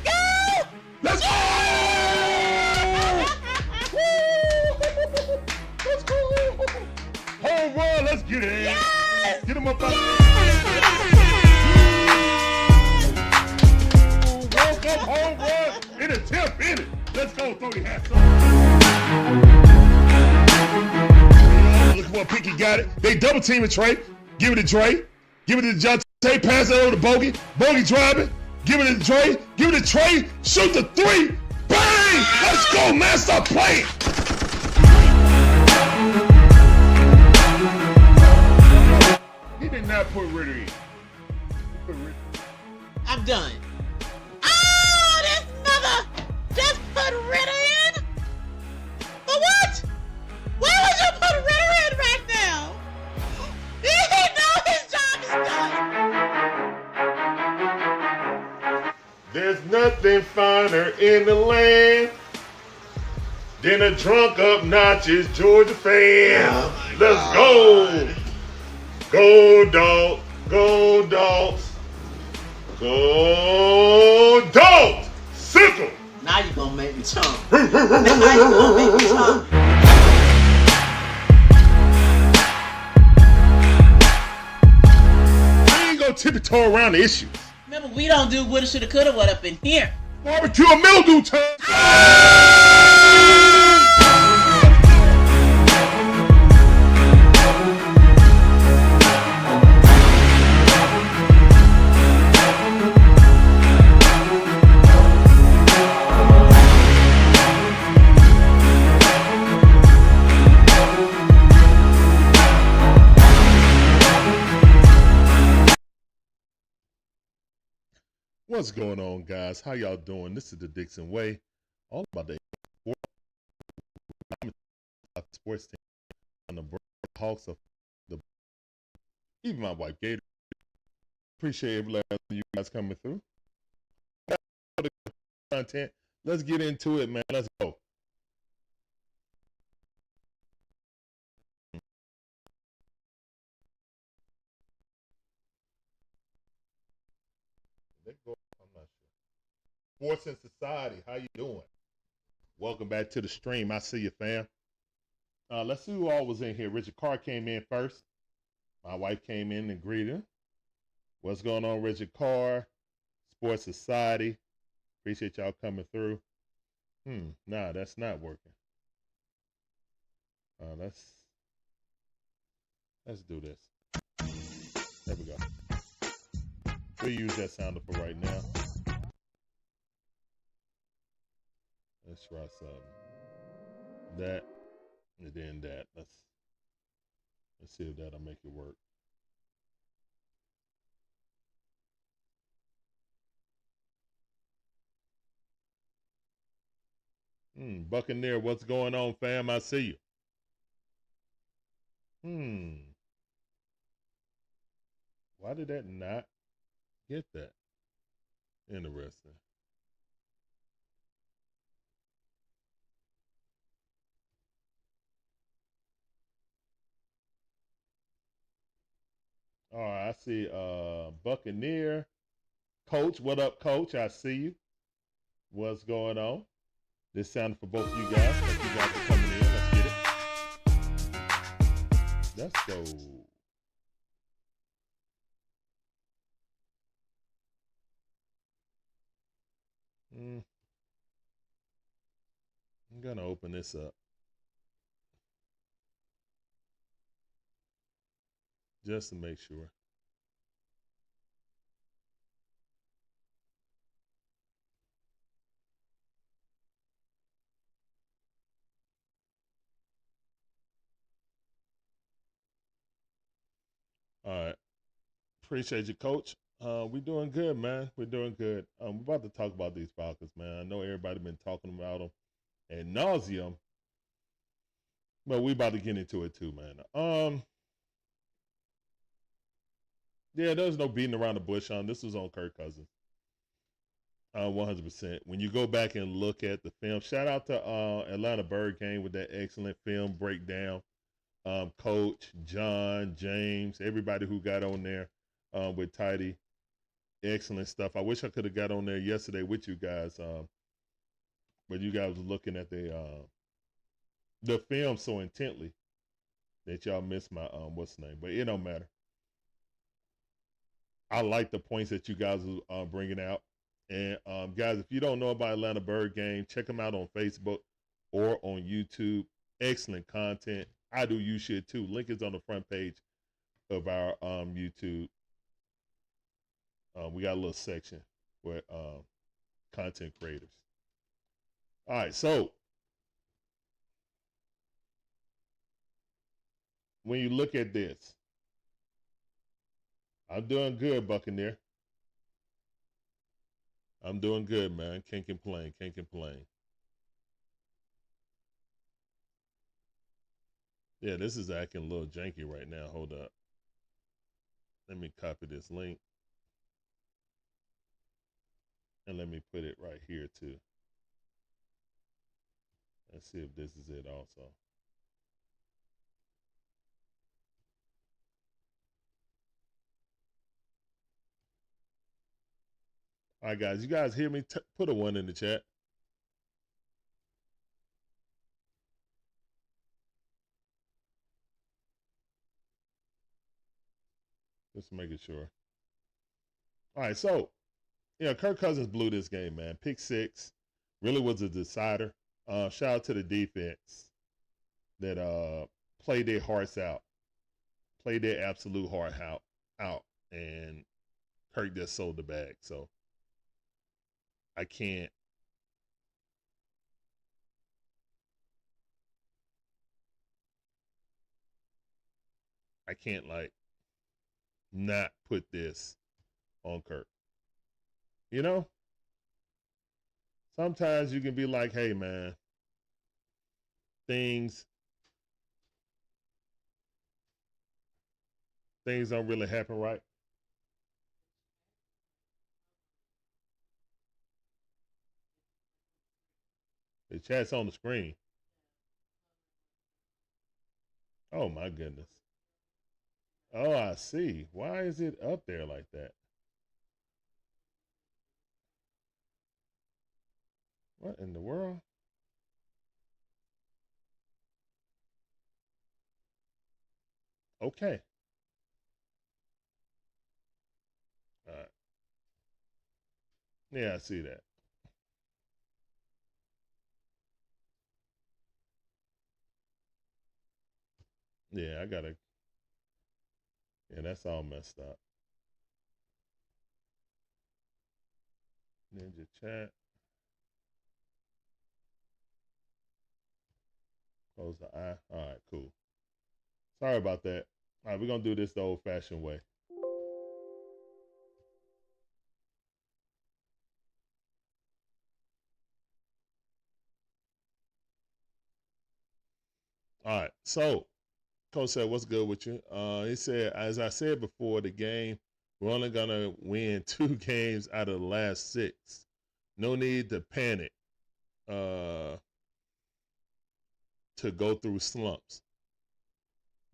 go! Let's go! Let's go! Home run, let's get it. Yes! Get him up out Welcome, home run. In a tip, in it. Let's go, throw your hats up. Look what Pinky got it. They double teaming Trey. Give it to Dre. Give it to Jonte. Pass it over to Bogey. Bogey driving. Give it to Dre. Give it to Trey. Shoot the three. Bang! Let's go, man. Stop playing. He did not put Ritter in. I'm done. Oh, this mother just put Ritter in? For what? Why would you put Ritter in right now? He know his job is done. There's nothing finer in the land than a drunk obnoxious Georgia fan. Oh Let's go. Go Dogs. Go Dogs. Go Dogs. Sickle. Now you gonna make me chump. Now you gonna make me chump. We ain't gonna tiptoe around the issues. Remember, we don't do woulda, shoulda, coulda, what up in here. Barbecue and mildew time. What's going on, guys? How y'all doing? This is the Dixon Way, all about the sports team on the Hawks of the even my wife Gator. Appreciate every last one of you guys coming through. Content. Let's get into it, man. Let's go. I'm not sure. Sports and Society, how you doing? Welcome back to the stream. I see you, fam. Let's see who all was in here. Richard Carr came in first. My wife came in and greeted him. What's going on, Richard Carr? Sports Society. Appreciate y'all coming through. Nah, that's not working. Let's do this. There we go. We'll use that sounder for right now. Let's try something. That and then that. Let's see if that'll make it work. Buccaneer, what's going on, fam? I see you. Why did that not get that? Interesting. All right, I see Buccaneer. Coach, what up, Coach? I see you. What's going on? This sounded for both of you guys. Thank you guys for coming in. Let's get it. Let's go. I'm going to open this up. Just to make sure. All right. Appreciate you, Coach. We're doing good, man. We're doing good. We're about to talk about these Falcons, man. I know everybody been talking about them ad nauseum, but we about to get into it too, man. Yeah, there's no beating around the bush on this. Was on Kirk Cousins. 100%. When you go back and look at the film, shout out to Atlanta Bird Game with that excellent film breakdown. Coach, John, James, everybody who got on there with T.D.W. Excellent stuff. I wish I could have got on there yesterday with you guys, but you guys were looking at the film so intently that y'all missed my what's the name, but it don't matter. I like the points that you guys are bringing out. And guys, if you don't know about Atlanta Bird Game, check them out on Facebook or on YouTube. Excellent content. I do, you should too. Link is on the front page of our YouTube. We got a little section with content creators. All right, so when you look at this, I'm doing good, Buccaneer. I'm doing good, man. Can't complain. Can't complain. Yeah, this is acting a little janky right now. Hold up. Let me copy this link. And let me put it right here, too. Let's see if this is it also. All right, guys. You guys hear me? Put a 1 in the chat. Just making sure. All right, so, yeah, Kirk Cousins blew this game, man. Pick 6 really was a decider. Shout out to the defense that played their hearts out, played their absolute heart out, and Kirk just sold the bag. So I can't like not put this on Kirk. You know? Sometimes you can be like, hey man, things don't really happen right. The chat's on the screen. Oh my goodness. Oh, I see. Why is it up there like that? What in the world? Okay. All right. Yeah, I see that. Yeah, I gotta. Yeah, that's all messed up. Ninja chat. Close the eye. All right, cool. Sorry about that. All right, we're gonna do this the old-fashioned way. All right, so Coach said, what's good with you? He said, as I said before the game, we're only going to win 2 games out of the last 6. No need to panic to go through slumps.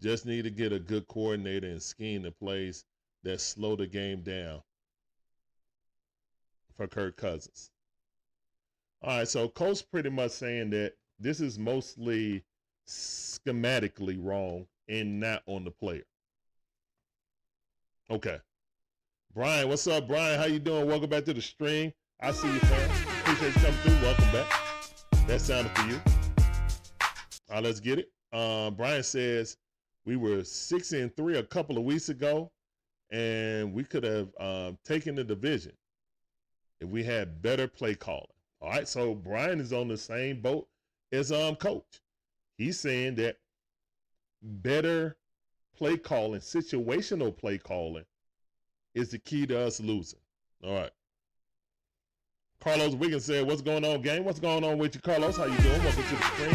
Just need to get a good coordinator and scheme in place that slow the game down for Kirk Cousins. All right, so Coach pretty much saying that this is mostly schematically wrong and not on the player. Okay. Brian, what's up, Brian? How you doing? Welcome back to the stream. I see you, fam. Appreciate you coming through. Welcome back. That sounded for you. All right, let's get it. Brian says we were 6-3 a couple of weeks ago, and we could have taken the division if we had better play calling. All right, so Brian is on the same boat as Coach. He's saying that better play calling, situational play calling, is the key to us losing. All right. Carlos Wiggins said, what's going on, gang? What's going on with you, Carlos? How you doing? Welcome to the stream.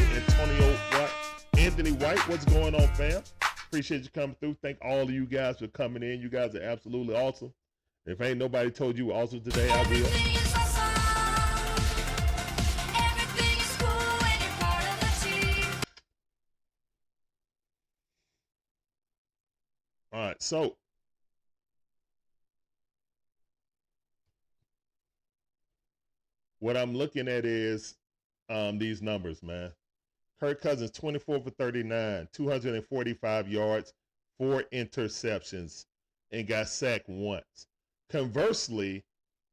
Anthony White, what's going on, fam? Appreciate you coming through. Thank all of you guys for coming in. You guys are absolutely awesome. If ain't nobody told you awesome today, I will. All right, so what I'm looking at is these numbers, man. Kirk Cousins, 24 for 39, 245 yards, 4 interceptions, and got sacked once. Conversely,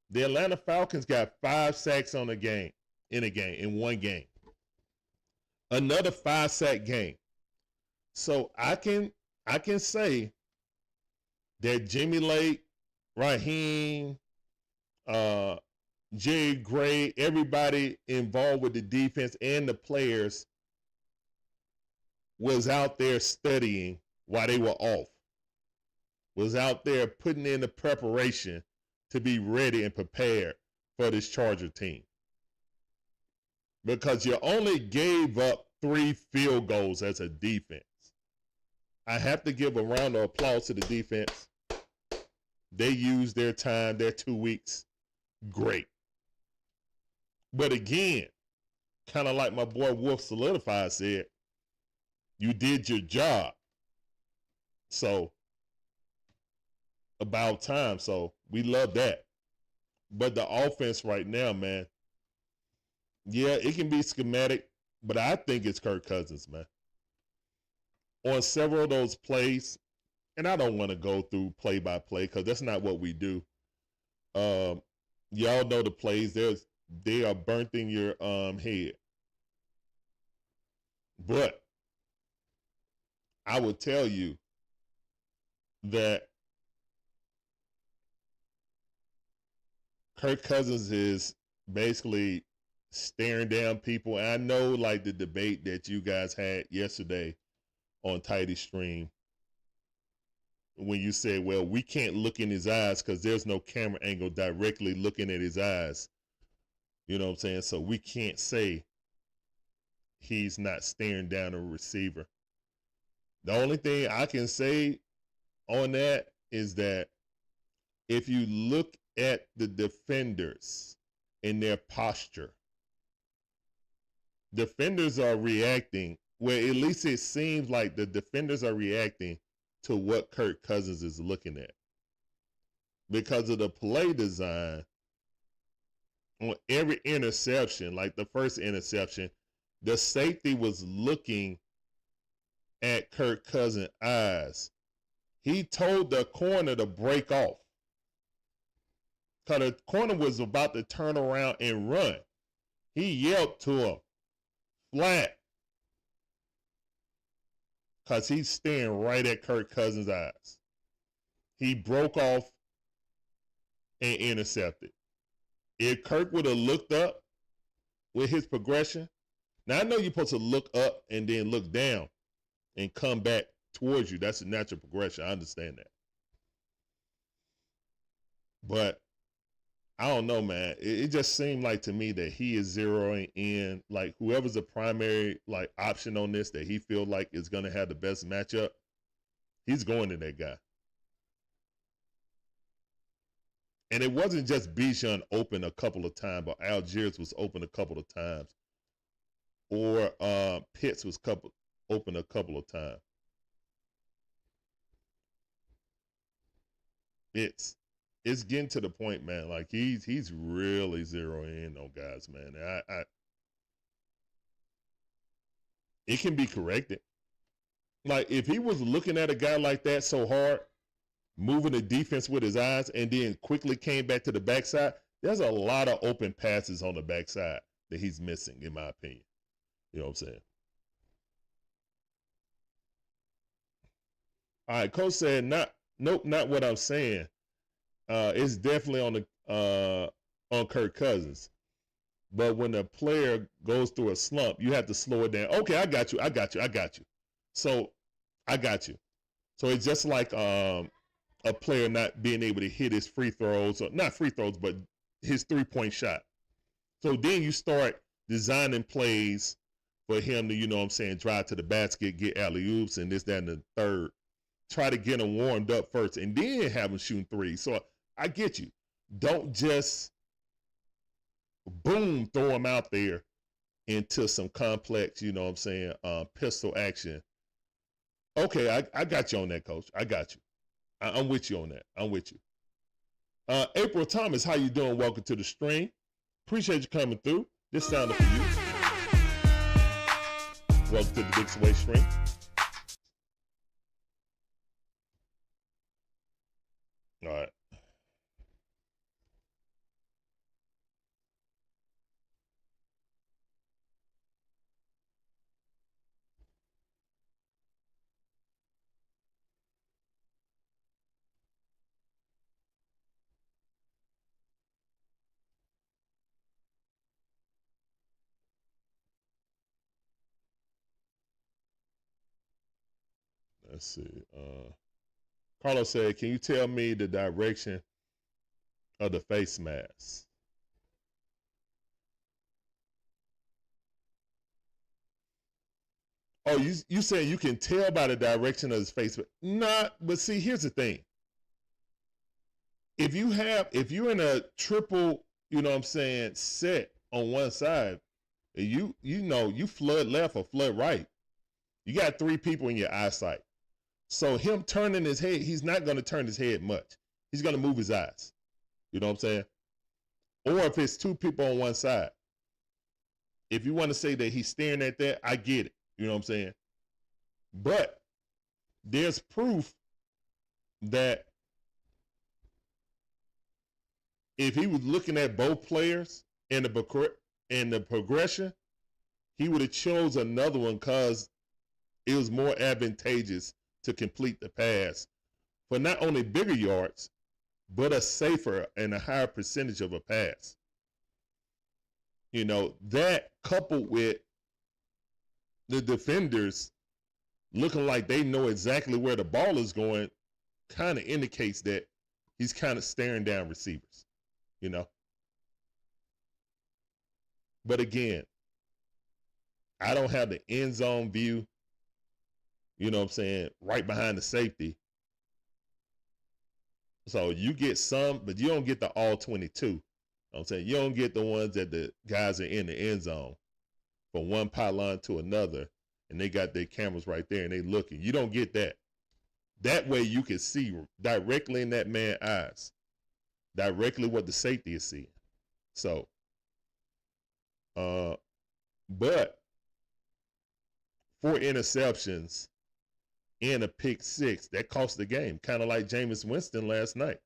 the Atlanta Falcons got 5 sacks in one game. Another 5-sack game. So I can say that Jimmy Lake, Raheem, Jerry Gray, everybody involved with the defense and the players was out there studying while they were off. Was out there putting in the preparation to be ready and prepared for this Charger team. Because you only gave up 3 field goals as a defense. I have to give a round of applause to the defense. They used their time, their 2 weeks. Great. But again, kind of like my boy Wolf Solidified said, you did your job. So, about time. So, we love that. But the offense right now, man, yeah, it can be schematic, but I think it's Kirk Cousins, man. On several of those plays, and I don't want to go through play by play because that's not what we do. Y'all know the plays. They are burnt in your head. But I would tell you that Kirk Cousins is basically staring down people. And I know, like, the debate that you guys had yesterday on Tidy Stream when you said, well, we can't look in his eyes because there's no camera angle directly looking at his eyes. You know what I'm saying? So we can't say he's not staring down a receiver. The only thing I can say on that is that if you look at the defenders and their posture, defenders are reacting. Well, at least it seems like the defenders are reacting to what Kirk Cousins is looking at. Because of the play design, on every interception, like the first interception, the safety was looking at Kirk Cousins' eyes. He told the corner to break off. Because the corner was about to turn around and run. He yelled to him, flat. Because he's staring right at Kirk Cousins' eyes. He broke off and intercepted. If Kirk would have looked up with his progression, now I know you're supposed to look up and then look down and come back towards you. That's a natural progression. I understand that. But I don't know, man. It just seemed like to me that he is zeroing in, like, whoever's the primary, like, option on this that he feel like is going to have the best matchup, he's going to that guy. And it wasn't just Bijan open a couple of times, but Algiers was open a couple of times. Or Pitts was open a couple of times. It's getting to the point, man. Like, he's really zeroing in on guys, man. It can be corrected. Like, if he was looking at a guy like that so hard, moving the defense with his eyes, and then quickly came back to the backside, there's a lot of open passes on the backside that he's missing, in my opinion. You know what I'm saying? All right, Coach said, nope, not what I'm saying. It's definitely on Kirk Cousins. But when a player goes through a slump, you have to slow it down. Okay, I got you. So I got you. So it's just like a player not being able to hit his free throws, or not free throws, but his 3-point shot. So then you start designing plays for him to, you know what I'm saying, drive to the basket, get alley-oops, and this, that, and the third. Try to get him warmed up first, and then have him shooting threes. So I get you. Don't just, boom, throw him out there into some complex, you know what I'm saying, pistol action. Okay, I got you on that, Coach. I got you. I'm with you on that. I'm with you. April Thomas, how you doing? Welcome to the stream. Appreciate you coming through. This sounded for you. Welcome to the Dixon Way stream. All right. Let's see. Carlos said, can you tell me the direction of the face mask? Oh, you saying you can tell by the direction of his face? Nah, but see, here's the thing. If you're in a triple, you know what I'm saying, set on one side, you flood left or flood right. You got three people in your eyesight. So him turning his head, he's not going to turn his head much. He's going to move his eyes. You know what I'm saying? Or if it's two people on one side. If you want to say that he's staring at that, I get it. You know what I'm saying? But there's proof that if he was looking at both players in the progression, he would have chose another one because it was more advantageous to complete the pass for not only bigger yards, but a safer and a higher percentage of a pass. You know, that coupled with the defenders looking like they know exactly where the ball is going kind of indicates that he's kind of staring down receivers, you know. But again, I don't have the end zone view, you know what I'm saying, right behind the safety. So you get some, but you don't get the all 22. You know what I'm saying? You don't get the ones that the guys are in the end zone from one pylon to another, and they got their cameras right there and they looking. You don't get that. That way you can see directly in that man's eyes, directly what the safety is seeing. So, but 4 interceptions and a pick 6, that cost the game. Kind of like Jameis Winston last night.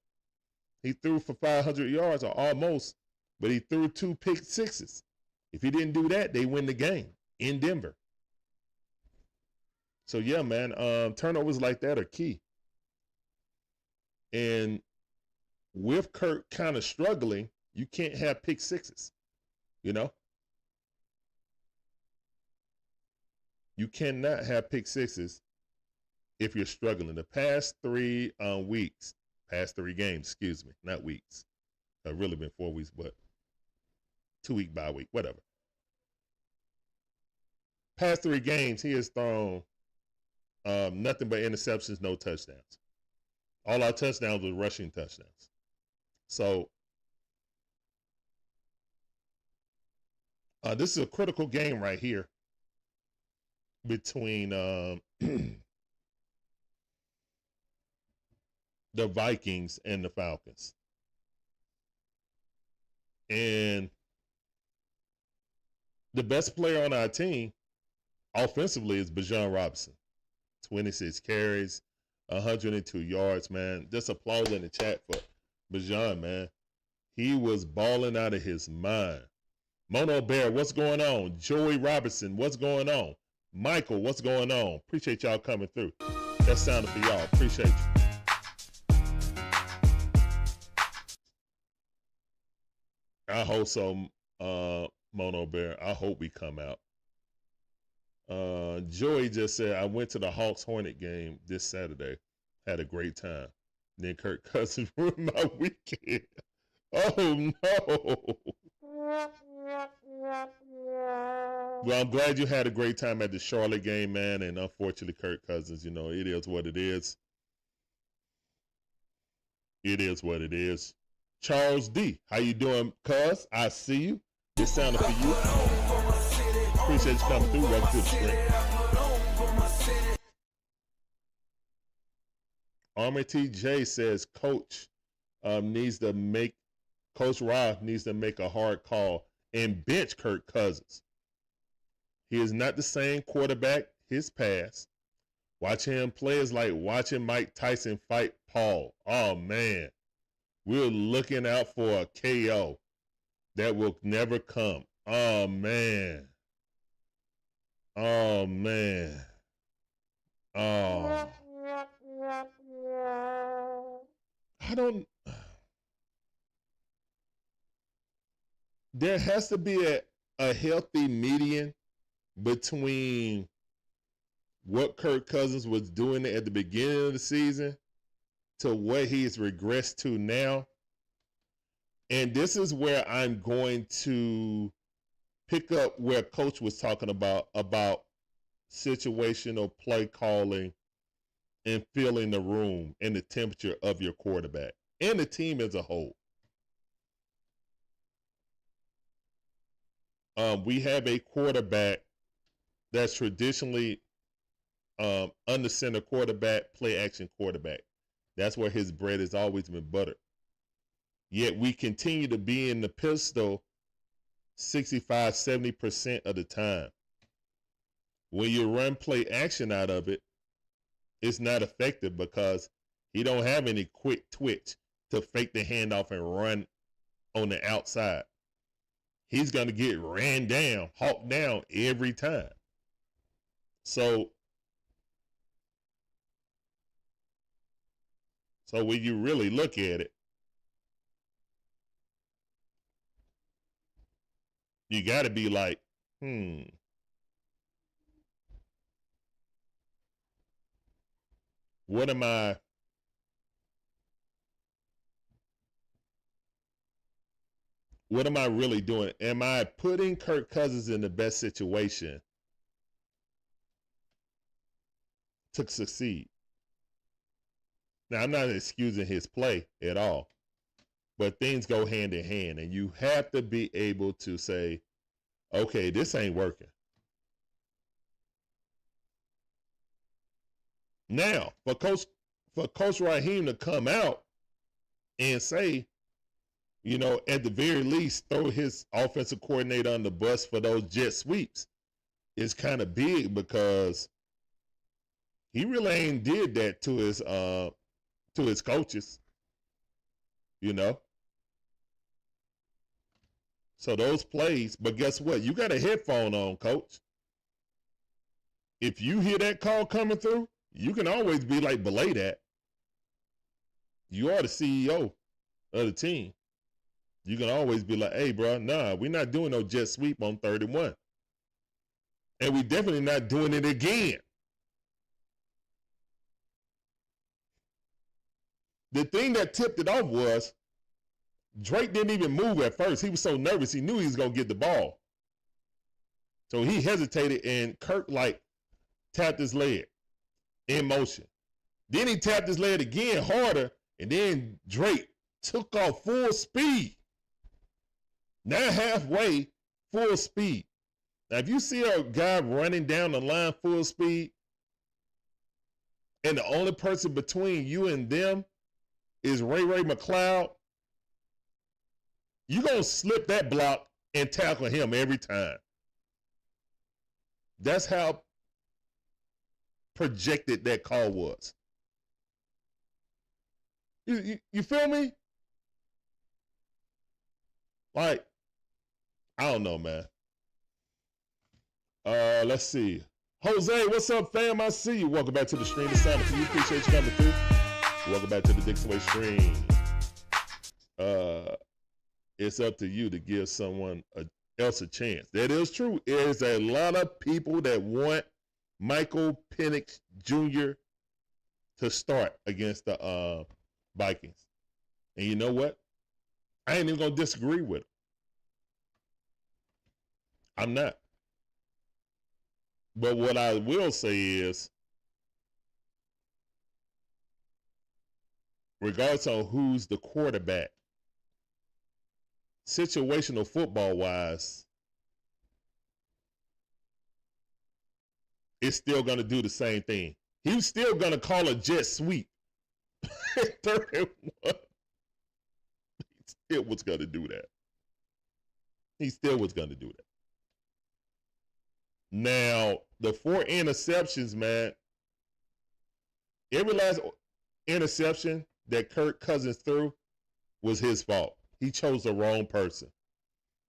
He threw for 500 yards or almost, but he threw 2 pick 6s. If he didn't do that, they win the game in Denver. So yeah, man, turnovers like that are key. And with Kirk kind of struggling, you can't have pick 6s, you know? You cannot have pick 6s if you're struggling. The past 3 games, excuse me, not weeks. It's really been 4 weeks, but 2-week bye week, whatever. Past 3 games, he has thrown nothing but interceptions, no touchdowns. All our touchdowns were rushing touchdowns. So this is a critical game right here between the Vikings and the Falcons. And the best player on our team offensively is Bijan Robinson. 26 carries, 102 yards, man. Just applause in the chat for Bijan, man. He was balling out of his mind. Mono Bear, what's going on? Joey Robinson, what's going on? Michael, what's going on? Appreciate y'all coming through. That sounded for y'all. Appreciate you. I hope so, Mono Bear. I hope we come out. Joey just said, I went to the Hawks-Hornet game this Saturday. Had a great time. Then Kirk Cousins ruined my weekend. Oh, no. Well, I'm glad you had a great time at the Charlotte game, man. And unfortunately, Kirk Cousins, you know, it is what it is. It is what it is. Charles D, how you doing, cuz? I see you. This sounded for you. Appreciate you coming through. Welcome to the stream. Armour TJ says coach needs to make Coach Roth needs to make a hard call and bench Kirk Cousins. He is not the same quarterback his past. Watching him play is like watching Mike Tyson fight Paul. Oh, man. We're looking out for a KO that will never come. Oh, man. Oh, man. Oh. There has to be a healthy median between what Kirk Cousins was doing at the beginning of the season to what he's regressed to now. And this is where I'm going to pick up where Coach was talking about situational play calling and feeling the room and the temperature of your quarterback and the team as a whole. We have a quarterback that's traditionally under center quarterback, play action quarterback. That's where his bread has always been buttered. Yet we continue to be in the pistol 65, 70% of the time. When you run play action out of it, it's not effective because he don't have any quick twitch to fake the handoff and run on the outside. He's going to get ran down, hawked down every time. So when you really look at it, you got to be like, what am I really doing? Am I putting Kirk Cousins in the best situation to succeed? Now, I'm not excusing his play at all, but things go hand in hand, and you have to be able to say, okay, this ain't working. Now, for Coach Raheem to come out and say, you know, at the very least, throw his offensive coordinator on the bus for those jet sweeps is kind of big because he really ain't did that to his coaches, you know. So those plays, but guess what? You got a headphone on, coach. If you hear that call coming through, you can always be like, belay that. You are the CEO of the team. You can always be like, hey, bro, nah, we're not doing no jet sweep on 31. And we definitely not doing it again. The thing that tipped it off was Drake didn't even move at first. He was so nervous, he knew he was going to get the ball. So he hesitated, and Kirk, like, tapped his leg in motion. Then he tapped his leg again harder, and then Drake took off full speed. Now halfway, full speed. Now, if you see a guy running down the line full speed, and the only person between you and them is Ray McLeod, you're going to slip that block and tackle him every time. That's how projected that call was. You feel me? Like, I don't know, man. Let's see. Jose, what's up, fam? I see you. Welcome back to the stream. It's time for you. Appreciate you coming through. Welcome back to the Dixon Way stream. It's up to you to give someone else a chance. That is true. There's a lot of people that want Michael Penix Jr. to start against the Vikings. And you know what? I ain't even going to disagree with him. I'm not. But what I will say is, regardless of who's the quarterback, situational football-wise, it's still going to do the same thing. He's still going to call a jet sweep. 31. still was going to do that. He still was going to do that. Now, the 4 interceptions, man, every last interception that Kirk Cousins threw was his fault. He chose the wrong person.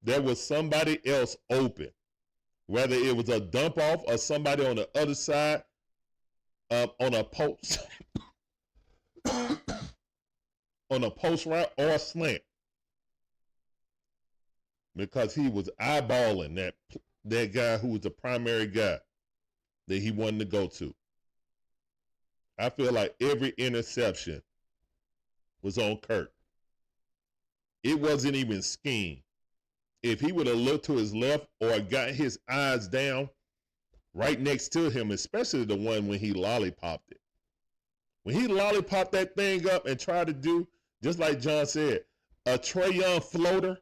There was somebody else open, whether it was a dump off or somebody on the other side on a post on a post route or a slant, because he was eyeballing that guy who was the primary guy that he wanted to go to. I feel like every interception was on Kirk. It wasn't even scheme. If he would have looked to his left or got his eyes down right next to him, especially the one when he lollipopped it. When he lollipopped that thing up and tried to do, just like John said, a Trae Young floater,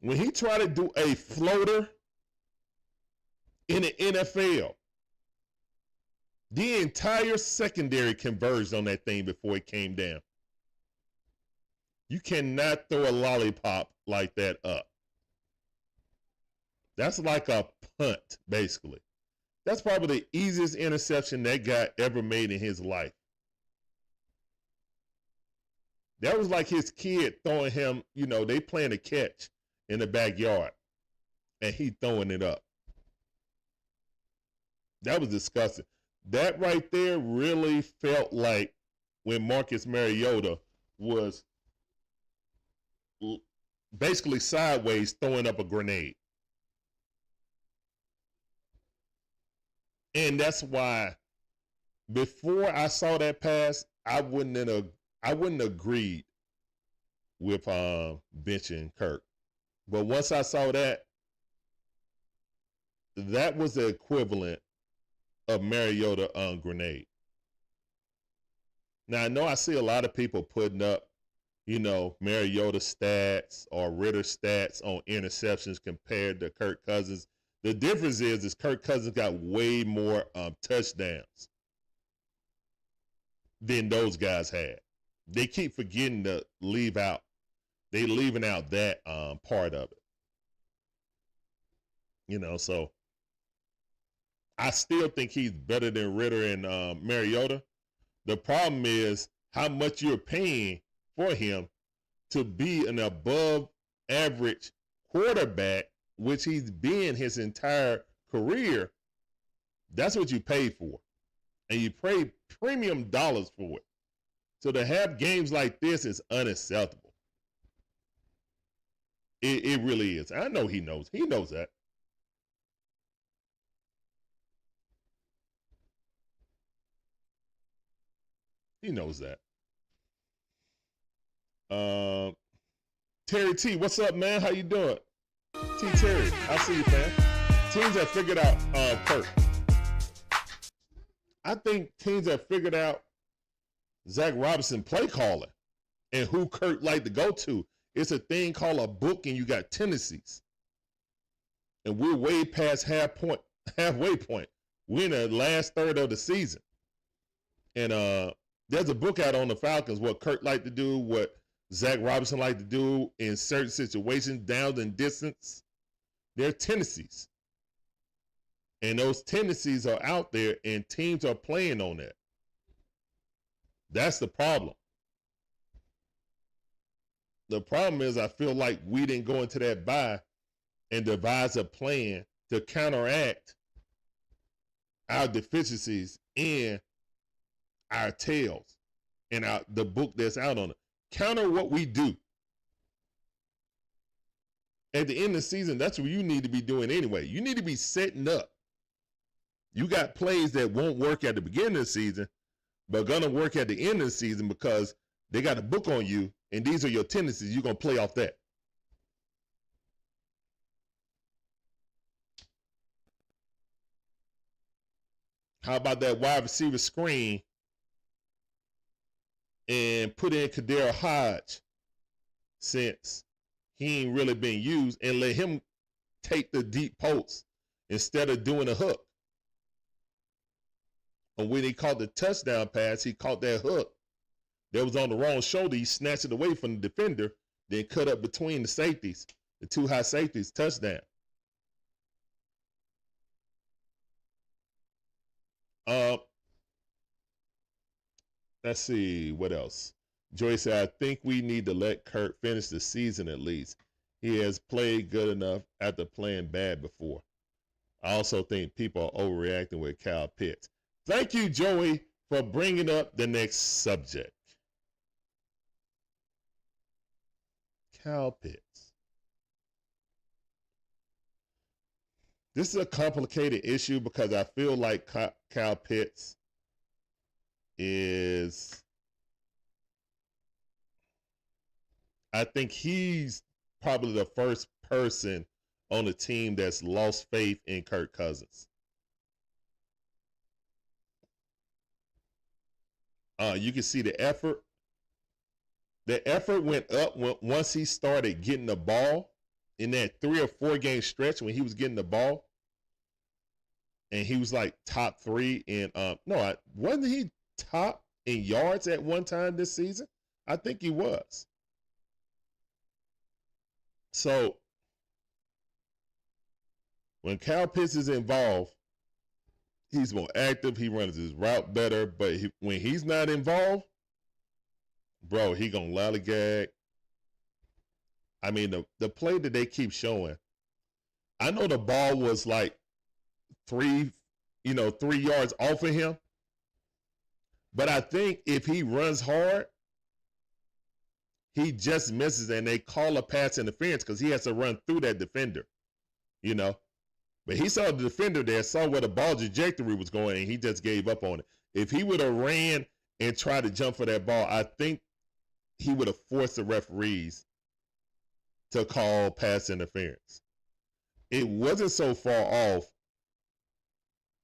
when he tried to do a floater in the NFL, the entire secondary converged on that thing before it came down. You cannot throw a lollipop like that up. That's like a punt, basically. That's probably the easiest interception that guy ever made in his life. That was like his kid throwing him, they playing a catch in the backyard, and he throwing it up. That was disgusting. That right there really felt like when Marcus Mariota was basically sideways throwing up a grenade. And that's why before I saw that pass, I wouldn't have agreed with benching Kirk. But once I saw that, that was the equivalent of Mariota on grenade. Now, I know I see a lot of people putting up, Mariota stats or Ritter stats on interceptions compared to Kirk Cousins. The difference is Kirk Cousins got way more touchdowns than those guys had. They keep forgetting to leave out. They leaving out that part of it. So I still think he's better than Ritter and Mariota. The problem is how much you're paying for him to be an above average quarterback, which he's been his entire career. That's what you pay for. And you pay premium dollars for it. So to have games like this is unacceptable. It really is. I know he knows. He knows that. He knows that. Terry T, what's up, man? How you doing? T. Terry, I see you, man. Teams have figured out Kirk. I think teams have figured out Zach Robinson play calling and who Kirk like to go to. It's a thing called a book, and you got tendencies. And we're way past halfway point. We're in the last third of the season. And there's a book out on the Falcons, what Kirk like to do, what Zach Robinson like to do in certain situations, down and distance. There are tendencies. And those tendencies are out there, and teams are playing on that. That's the problem. The problem is I feel like we didn't go into that bye and devise a plan to counteract our deficiencies in our tails and the book that's out on it. Counter what we do. At the end of the season, that's what you need to be doing anyway. You need to be setting up. You got plays that won't work at the beginning of the season, but going to work at the end of the season because they got a book on you, and these are your tendencies. You're going to play off that. How about that wide receiver screen and put in Kadar Hodge, since he ain't really been used, and let him take the deep post instead of doing a hook? And when he caught the touchdown pass, he caught that hook that was on the wrong shoulder. He snatched it away from the defender. then cut up between the safeties, the two high safeties, touchdown. Let's see, what else? Joy said, I think we need to let Kirk finish the season at least. He has played good enough after playing bad before. I also think people are overreacting with Kyle Pitts. Thank you, Joey, for bringing up the next subject. Kyle Pitts. This is a complicated issue because I feel like Kyle Pitts is, I think he's probably the first person on the team that's lost faith in Kirk Cousins. You can see the effort. The effort went up once he started getting the ball in that 3 or 4 game stretch when he was getting the ball. And he was like top 3 in, wasn't he top in yards at one time this season? I think he was. So when Kyle Pitts is involved, he's more active. He runs his route better. But when he's not involved, bro, he gonna lollygag. I mean, the play that they keep showing, I know the ball was like 3 yards off of him. But I think if he runs hard, he just misses and they call a pass interference because he has to run through that defender, But he saw the defender there, saw where the ball trajectory was going, and he just gave up on it. If he would have ran and tried to jump for that ball, I think he would have forced the referees to call pass interference. It wasn't so far off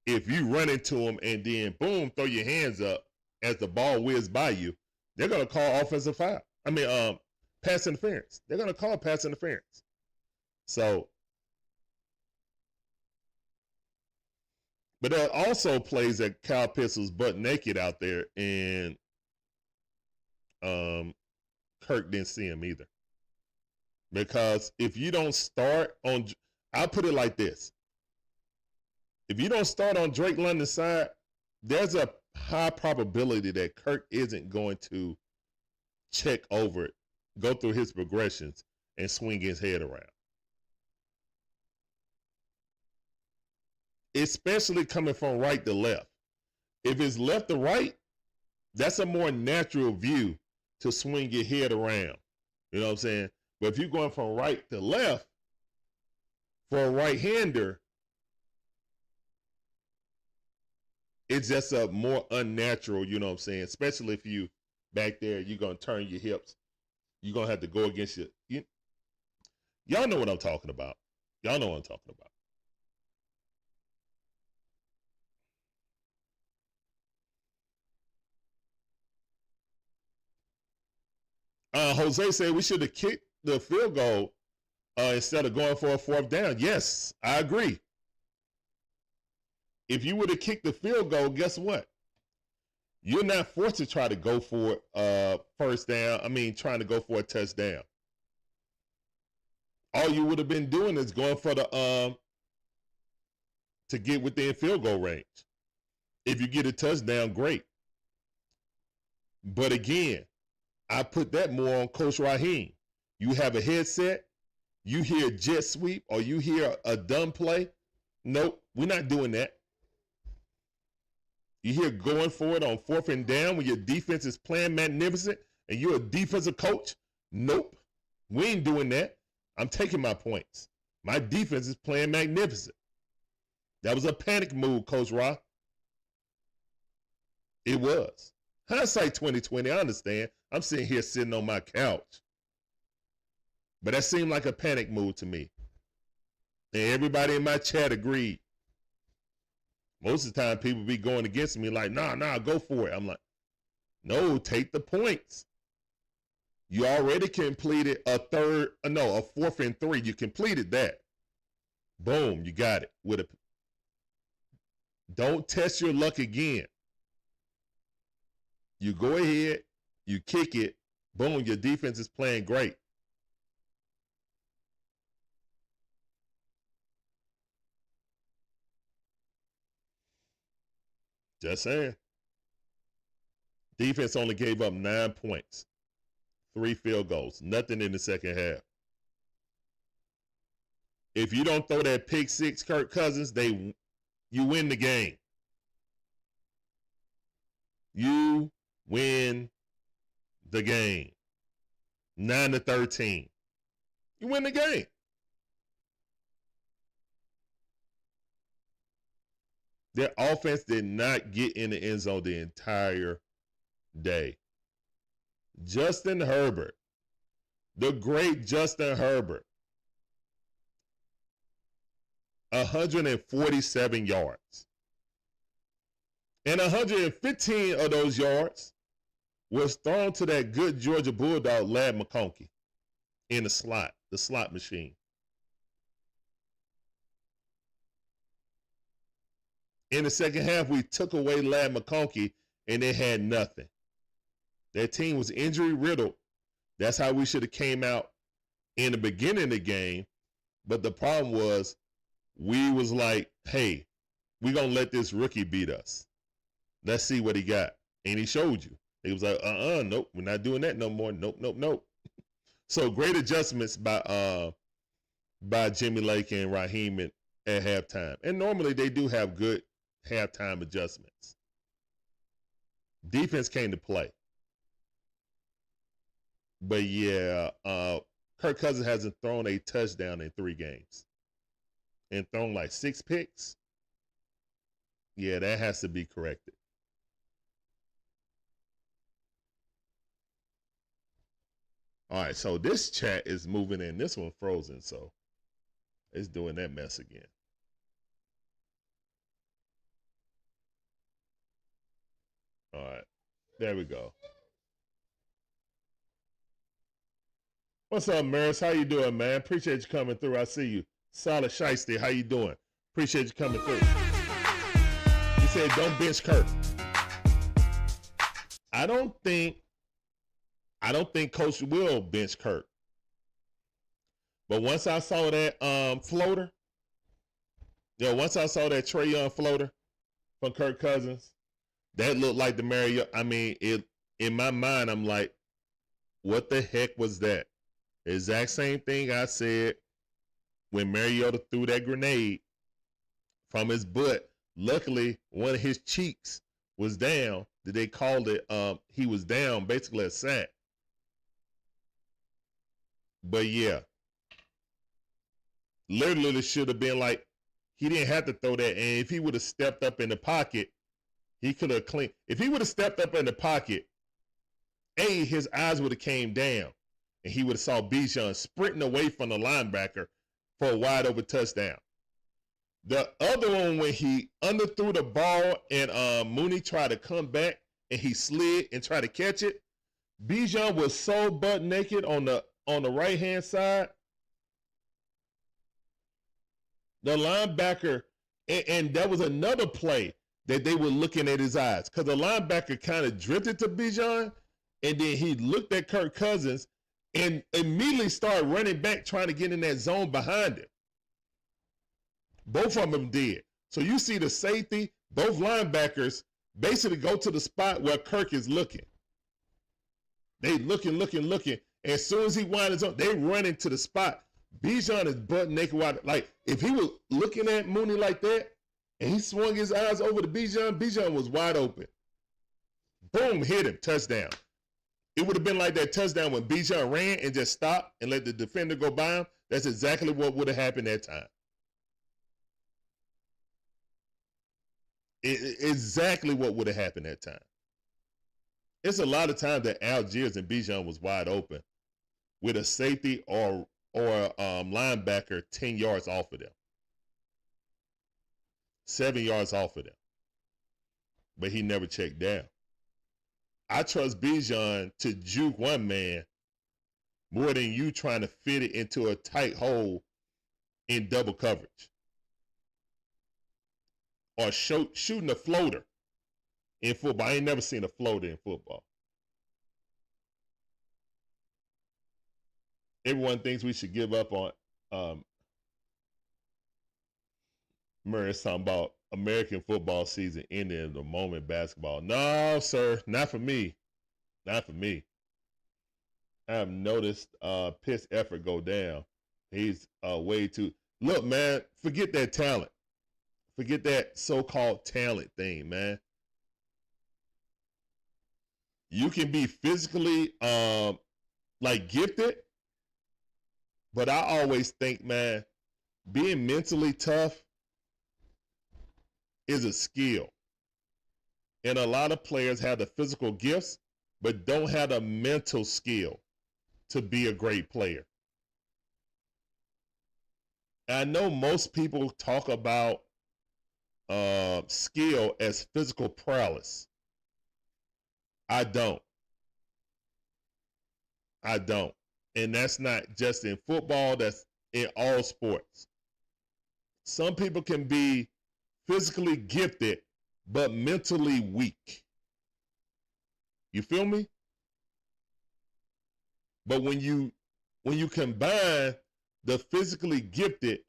if you run into him and then, boom, throw your hands up as the ball whizzes by you. They're going to call offensive foul. Pass interference. They're going to call pass interference. So, but there are also plays that Kyle Pitts was butt naked out there, and Kirk didn't see him either. Because if you don't start on, I'll put it like this. If you don't start on Drake London's side, there's a high probability that Kirk isn't going to check over it, go through his progressions, and swing his head around. Especially coming from right to left. If it's left to right, that's a more natural view to swing your head around. You know what I'm saying? But if you're going from right to left, for a right-hander, it's just a more unnatural, you know what I'm saying? Especially if you back there, you're going to turn your hips. You're going to have to go against y'all know what I'm talking about. Y'all know what I'm talking about. Jose said we should have kicked the field goal instead of going for a 4th down. Yes, I agree. If you would have kicked the field goal, guess what? You're not forced to try to go for first down. Trying to go for a touchdown. All you would have been doing is going for the to get within field goal range. If you get a touchdown, great. But again, I put that more on Coach Raheem. You have a headset, you hear jet sweep, or you hear a dumb play. Nope, we're not doing that. You hear going for it on 4th and down when your defense is playing magnificent and you're a defensive coach? Nope, we ain't doing that. I'm taking my points. My defense is playing magnificent. That was a panic move, Coach Ra. It was. Hindsight 2020, I understand. I'm sitting on my couch. But that seemed like a panic move to me. And everybody in my chat agreed. Most of the time, people be going against me like, nah, go for it. I'm like, no, take the points. You already completed a 4th and 3. You completed that. Boom, you got it. Don't test your luck again. You go ahead, you kick it, boom, your defense is playing great. Just saying. Defense only gave up 9 points, 3 field goals, nothing in the second half. If you don't throw that pick six, Kirk Cousins, you win the game. You win the game. 9-13. You win the game. Their offense did not get in the end zone the entire day. Justin Herbert, the great Justin Herbert, 147 yards. And 115 of those yards was thrown to that good Georgia Bulldog, Ladd McConkey, in the slot machine. In the second half, we took away Ladd McConkey, and they had nothing. That team was injury riddled. That's how we should have came out in the beginning of the game. But the problem was, we was like, hey, we're going to let this rookie beat us. Let's see what he got. And he showed you. He was like, nope, we're not doing that no more. Nope. So great adjustments by Jimmy Lake and Raheem at halftime. And normally they do have good halftime adjustments. Defense came to play. But yeah, Kirk Cousins hasn't thrown a touchdown in 3 games. And thrown like 6 picks. Yeah, that has to be corrected. All right, so this chat is moving in. This one frozen, so it's doing that mess again. All right, there we go. What's up, Maris? How you doing, man? Appreciate you coming through. I see you. Solid Shiesty, how you doing? Appreciate you coming through. He said, don't bench Kirk. I don't think Coach will bench Kirk. But once I saw that floater, once I saw that Trae Young floater from Kirk Cousins, that looked like the Mariota. I mean, in my mind, I'm like, what the heck was that? Exact same thing I said when Mariota threw that grenade from his butt. Luckily, one of his cheeks was down. They called it, he was down, basically a sack. But yeah, literally should have been like, he didn't have to throw that. And if he would have stepped up in the pocket, he could have cleaned. If he would have stepped up in the pocket, his eyes would have came down. And he would have saw Bijan sprinting away from the linebacker for a wide open touchdown. The other one, when he underthrew the ball and Mooney tried to come back and he slid and tried to catch it, Bijan was so butt naked on the right hand side. The linebacker, and that was another play that they were looking at his eyes, because the linebacker kind of drifted to Bijan, and then he looked at Kirk Cousins and immediately started running back, trying to get in that zone behind him. Both of them did. So you see the safety, both linebackers basically go to the spot where Kirk is looking. They looking. As soon as he winds up, they run into the spot. Bijan is butt naked wide. Like, if he was looking at Mooney like that, and he swung his eyes over to Bijan was wide open. Boom, hit him, touchdown. It would have been like that touchdown when Bijan ran and just stopped and let the defender go by him. That's exactly what would have happened that time. Exactly what would have happened that time. It's a lot of times that Algiers and Bijan was wide open with a safety or linebacker 10 yards off of them. 7 yards off of them. But he never checked down. I trust Bijan to juke one man more than you trying to fit it into a tight hole in double coverage. Or shooting a floater in football. I ain't never seen a floater in football. Everyone thinks we should give up on Murray's talking about American football season ending in the moment basketball. No, sir, not for me. Not for me. I have noticed Pitt's effort go down. He's way too. Look, man, forget that talent. Forget that so-called talent thing, man. You can be physically like gifted, but I always think, man, being mentally tough is a skill. And a lot of players have the physical gifts, but don't have the mental skill to be a great player. I know most people talk about skill as physical prowess. I don't. And that's not just in football, that's in all sports. Some people can be physically gifted, but mentally weak. You feel me? But when you combine the physically gifted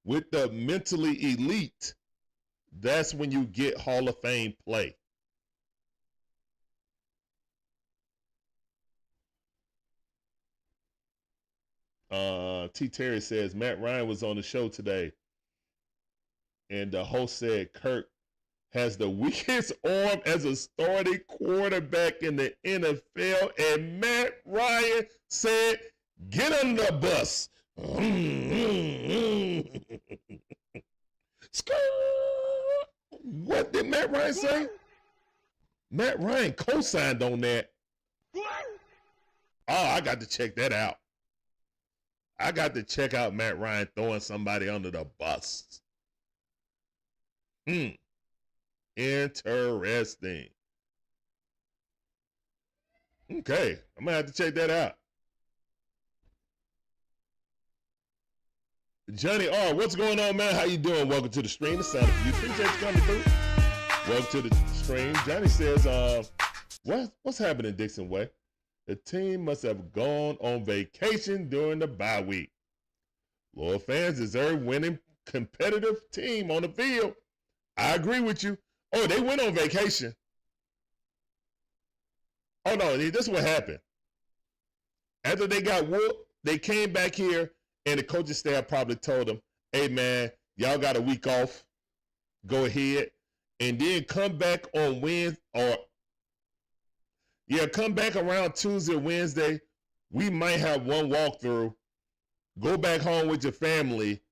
with the mentally elite, that's when you get Hall of Fame play. T. Terry says, Matt Ryan was on the show today, and the host said Kirk has the weakest arm as a starting quarterback in the NFL, and Matt Ryan said, get on the bus. What did Matt Ryan say? Matt Ryan co-signed on that. Oh, I got to check that out. I got to check out Matt Ryan throwing somebody under the bus. Interesting. Okay, I'm gonna have to check that out. Johnny R, what's going on, man? How you doing? Welcome to the stream. The sound of you. Appreciate you coming through. Welcome to the stream. Johnny says, what's happening, Dixon Way? The team must have gone on vacation during the bye week. Loyal fans deserve winning competitive team on the field. I agree with you. Oh, they went on vacation. Oh, no, this is what happened. After they got whooped, they came back here, and the coaching staff probably told them, hey, man, y'all got a week off. Go ahead. And then come back on Wednesday, come back around Tuesday or Wednesday. We might have one walkthrough. Go back home with your family.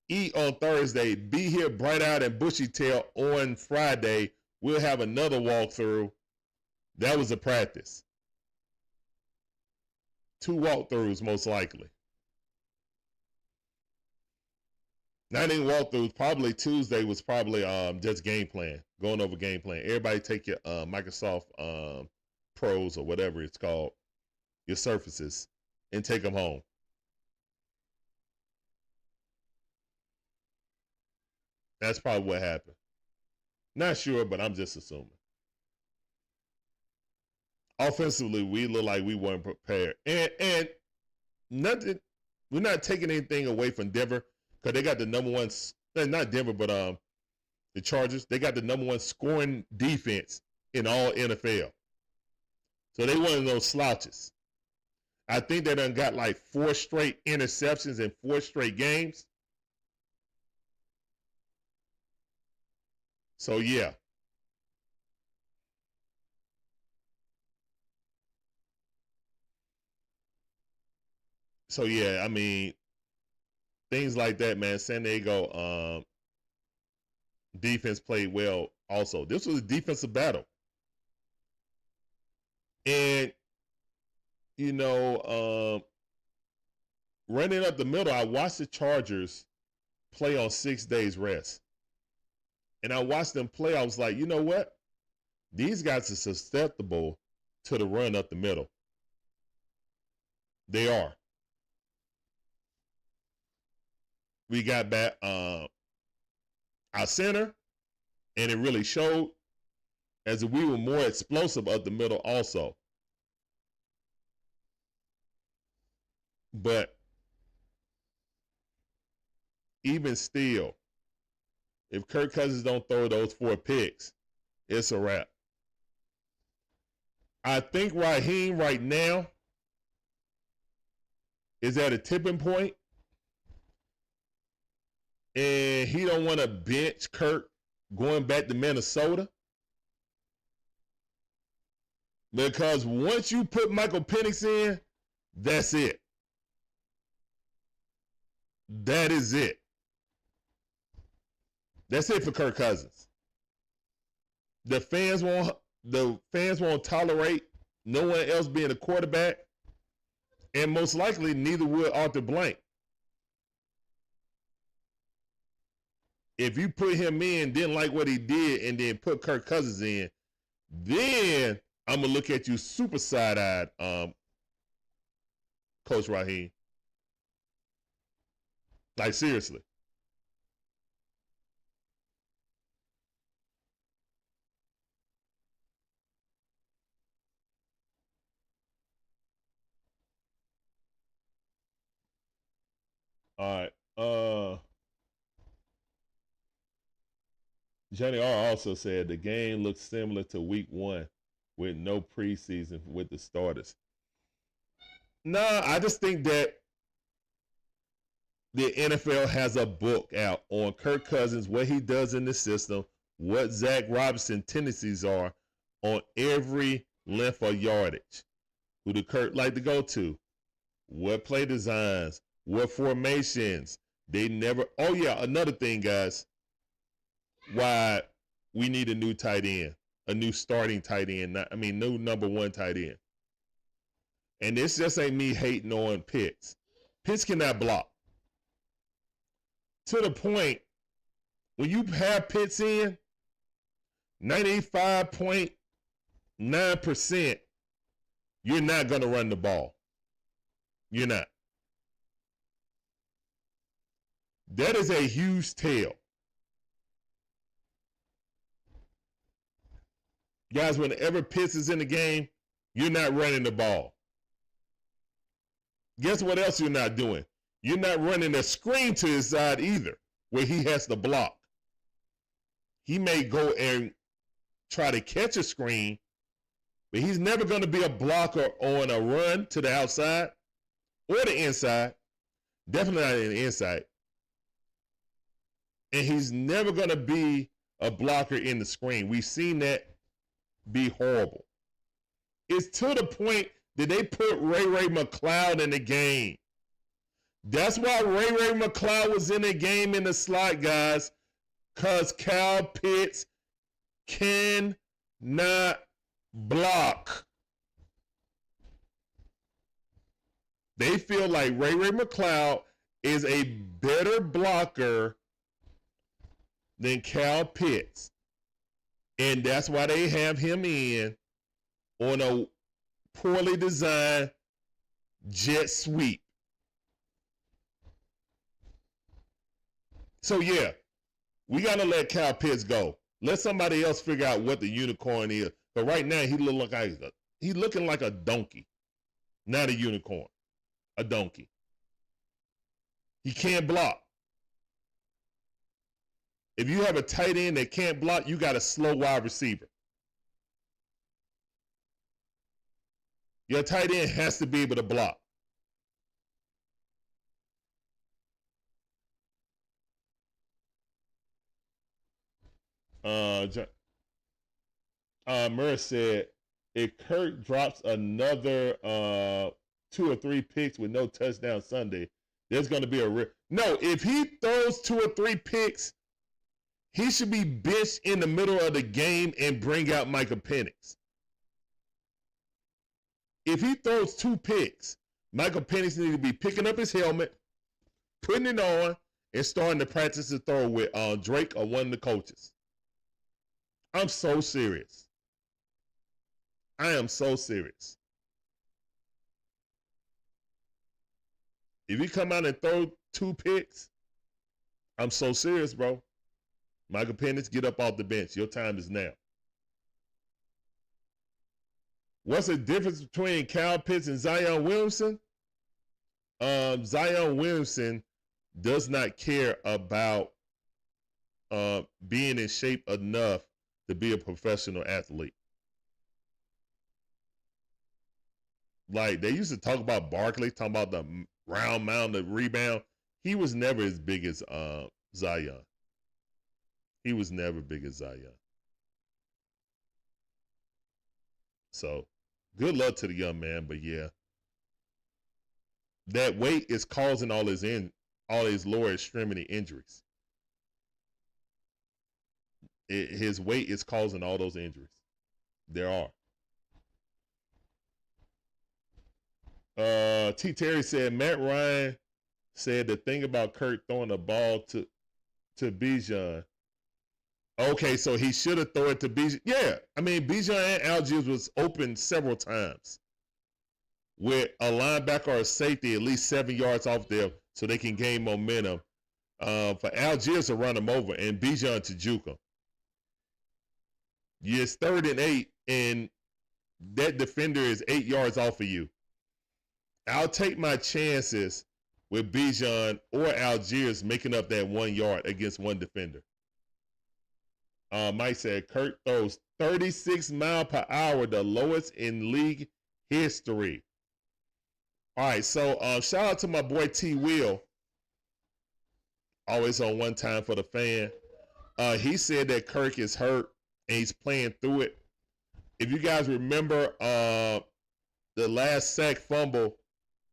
Eat on Thursday. Be here bright-eyed and bushy-tailed on Friday. We'll have another walkthrough. That was a practice. 2 walkthroughs, most likely. Not even walkthroughs. Probably Tuesday was probably just game plan. Going over game plan. Everybody take your Microsoft Pros or whatever it's called, your Surfaces, and take them home. That's probably what happened. Not sure, but I'm just assuming. Offensively, we look like we weren't prepared. And nothing, we're not taking anything away from Denver, because they got the number one, not Denver, but the Chargers. They got the number one scoring defense in all NFL. So they one of those slouches. I think they done got like 4 straight interceptions in 4 straight games. So, yeah. So, yeah, I mean, things like that, man. San Diego defense played well also. This was a defensive battle. And, running up the middle, I watched the Chargers play on 6 days rest. And I watched them play. I was like, you know what? These guys are susceptible to the run up the middle. They are. We got back our center, and it really showed as if we were more explosive up the middle also. But even still, If Kirk Cousins don't throw those 4 picks, it's a wrap. I think Raheem right now is at a tipping point, and he don't want to bench Kirk going back to Minnesota. Because once you put Michael Penix in, that's it. That is it. That's it for Kirk Cousins. The fans won't tolerate no one else being a quarterback, and most likely neither will Arthur Blank. If you put him in, didn't like what he did, and then put Kirk Cousins in, then I'm gonna look at you super side-eyed, Coach Raheem. Like, seriously. All right. Johnny R also said the game looks similar to week 1 with no preseason with the starters. Nah, I just think that the NFL has a book out on Kirk Cousins, what he does in the system, what Zach Robinson's tendencies are on every length of yardage. Who did Kirk like to go to? What play designs? What formations? They never. Oh, yeah, another thing, guys. Why we need a new tight end, a new starting tight end. New number 1 tight end. And this just ain't me hating on Pitts. Pitts cannot block. To the point, when you have Pitts in, 95.9%, you're not going to run the ball. You're not. That is a huge tell. Guys, whenever Pitts is in the game, you're not running the ball. Guess what else you're not doing? You're not running a screen to his side either, where he has to block. He may go and try to catch a screen, but he's never going to be a blocker on a run to the outside or the inside. Definitely not in the inside. And he's never going to be a blocker in the screen. We've seen that be horrible. It's to the point that they put Ray McCloud in the game. That's why Ray McCloud was in the game in the slot, guys, because Kyle Pitts cannot block. They feel like Ray McCloud is a better blocker than Kyle Pitts. And that's why they have him in on a poorly designed jet sweep. So, yeah, we got to let Kyle Pitts go. Let somebody else figure out what the unicorn is. But right now, he's looking like a donkey, not a unicorn, a donkey. He can't block. If you have a tight end that can't block, you got a slow wide receiver. Your tight end has to be able to block. Murray said, if Kirk drops another 2 or 3 picks with no touchdown Sunday, there's going to be no, if he throws 2 or 3 picks, he should be benched in the middle of the game and bring out Michael Penix. If he throws 2 picks, Michael Penix needs to be picking up his helmet, putting it on, and starting to practice to throw with Drake or one of the coaches. I'm so serious. I am so serious. If you come out and throw 2 picks, I'm so serious, bro. Michael Penix, get up off the bench. Your time is now. What's the difference between Kyle Pitts and Zion Williamson? Zion Williamson does not care about being in shape enough to be a professional athlete. Like they used to talk about Barkley, talking about the round mound of rebound. He was never as big as Zion. He was never big as Zion. So good luck to the young man, but yeah. That weight is causing all his lower extremity injuries. His weight is causing all those injuries. There are. T. Terry said Matt Ryan said the thing about Kirk throwing the ball to Bijan. Okay, so he should have thrown it to Bijan. Yeah, I mean Bijan and Algiers was open several times with a linebacker or a safety at least 7 yards off there so they can gain momentum. For Algiers to run him over and Bijan to juke him. It's 3rd and 8 and that defender is 8 yards off of you. I'll take my chances with Bijan or Algiers making up that 1 yard against one defender. Mike said Kirk throws 36 miles per hour, the lowest in league history. All right, so shout out to my boy T. Will, always on One Time for the Fan. He said that Kirk is hurt and he's playing through it. If you guys remember the last sack fumble,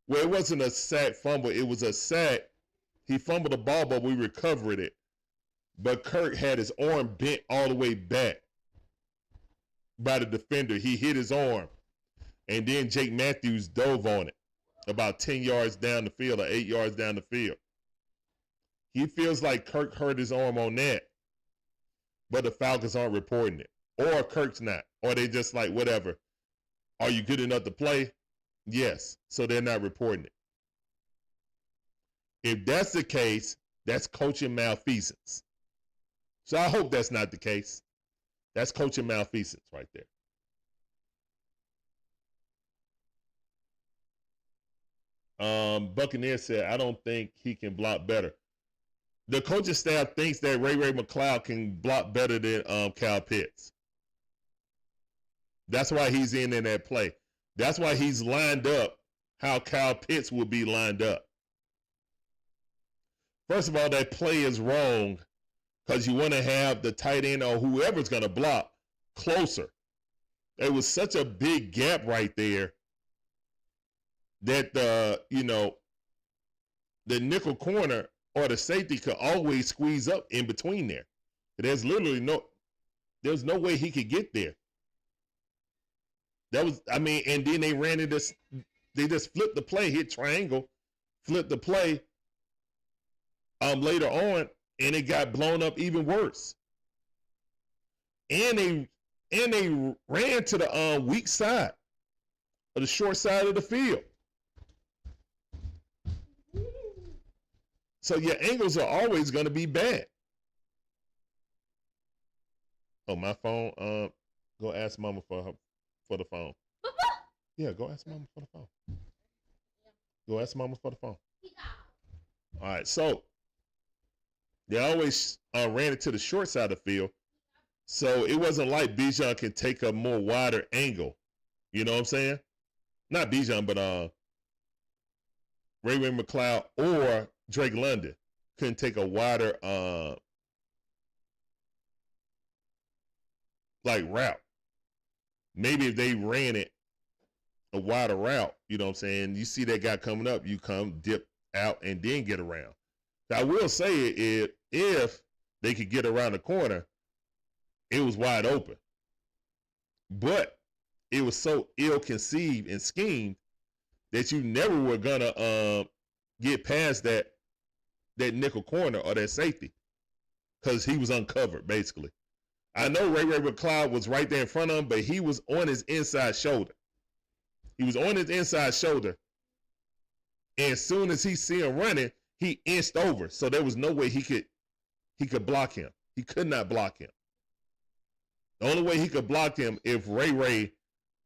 well, it wasn't a sack fumble, it was a sack. He fumbled the ball, but we recovered it. But Kirk had his arm bent all the way back by the defender. He hit his arm. And then Jake Matthews dove on it about 10 yards down the field or 8 yards down the field. He feels like Kirk hurt his arm on that, but the Falcons aren't reporting it. Or Kirk's not. Or they just like, whatever. Are you good enough to play? Yes. So they're not reporting it. If that's the case, that's coaching malfeasance. So I hope that's not the case. That's coaching malfeasance right there. Buccaneer said, I don't think he can block better. The coaching staff thinks that Ray McCloud can block better than Kyle Pitts. That's why he's in that play. That's why he's lined up how Kyle Pitts will be lined up. First of all, that play is wrong because you want to have the tight end or whoever's going to block closer. There was such a big gap right there that the nickel corner or the safety could always squeeze up in between there. There's literally there's no way he could get there. And then they ran into this, they just flipped the play, hit triangle, flipped the play later on, and it got blown up even worse. And they ran to the weak side, or the short side of the field. So your angles are always going to be bad. Oh, my phone. Go ask Mama for the phone. Yeah, go ask Mama for the phone. Go ask Mama for the phone. All right, so they always ran it to the short side of the field. So it wasn't like Bijan can take a more wider angle. You know what I'm saying? Not Bijan, but Ray McCloud or Drake London couldn't take a wider route. Maybe if they ran it a wider route, you know what I'm saying? You see that guy coming up, you come, dip out, and then get around. I will say if they could get around the corner, it was wide open. But it was so ill-conceived and schemed that you never were going to get past that nickel corner or that safety because he was uncovered, basically. I know Ray McCloud was right there in front of him, but he was on his inside shoulder. He was on his inside shoulder. And as soon as he see him running, he inched over. So there was no way he could block him. He could not block him. The only way he could block him if Ray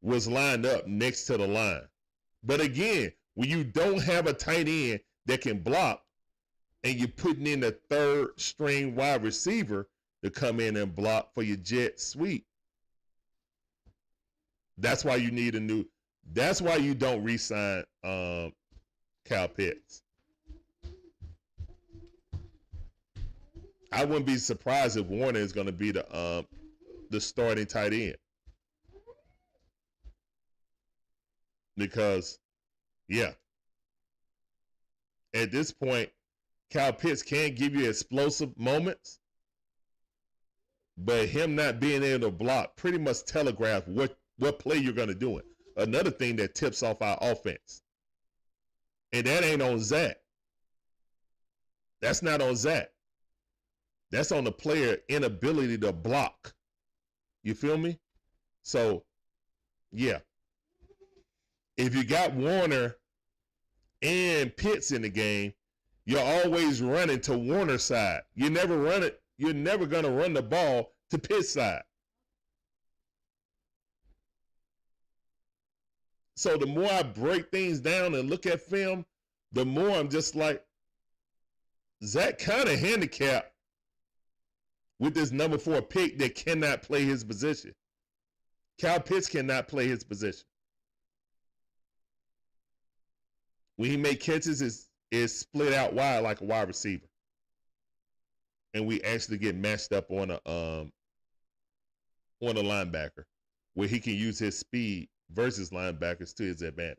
was lined up next to the line. But again, when you don't have a tight end that can block, and you're putting in a third string wide receiver to come in and block for your jet sweep. That's why you need a new. That's why you don't re-sign Kyle Pitts. I wouldn't be surprised if Warner is going to be the starting tight end, because, yeah, at this point, Kyle Pitts can give you explosive moments, but him not being able to block pretty much telegraph what play you're going to do. Another thing that tips off our offense, and that ain't on Zach. That's not on Zach. That's on the player inability to block. You feel me? So, yeah. If you got Warner and Pitts in the game, you're always running to Warner's side. You never run it. You're never going to run the ball to Pitts' side. So the more I break things down and look at film, the more I'm just like, Zach kind of handicapped with this number 4 pick that cannot play his position. Kyle Pitts cannot play his position. When he make catches, is split out wide like a wide receiver. And we actually get matched up on a linebacker where he can use his speed versus linebackers to his advantage.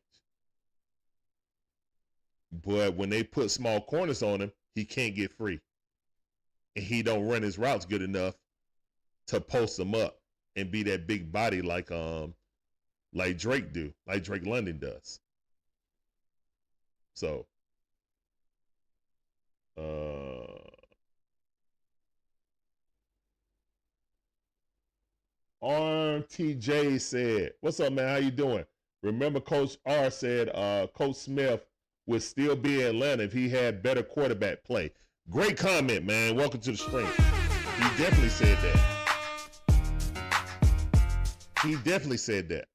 But when they put small corners on him, he can't get free. And he don't run his routes good enough to post them up and be that big body like Drake do, like Drake London does. So RTJ said, "What's up, man? How you doing? Remember Coach R said Coach Smith would still be in Atlanta if he had better quarterback play." Great comment, man. Welcome to the stream. He definitely said that. He definitely said that.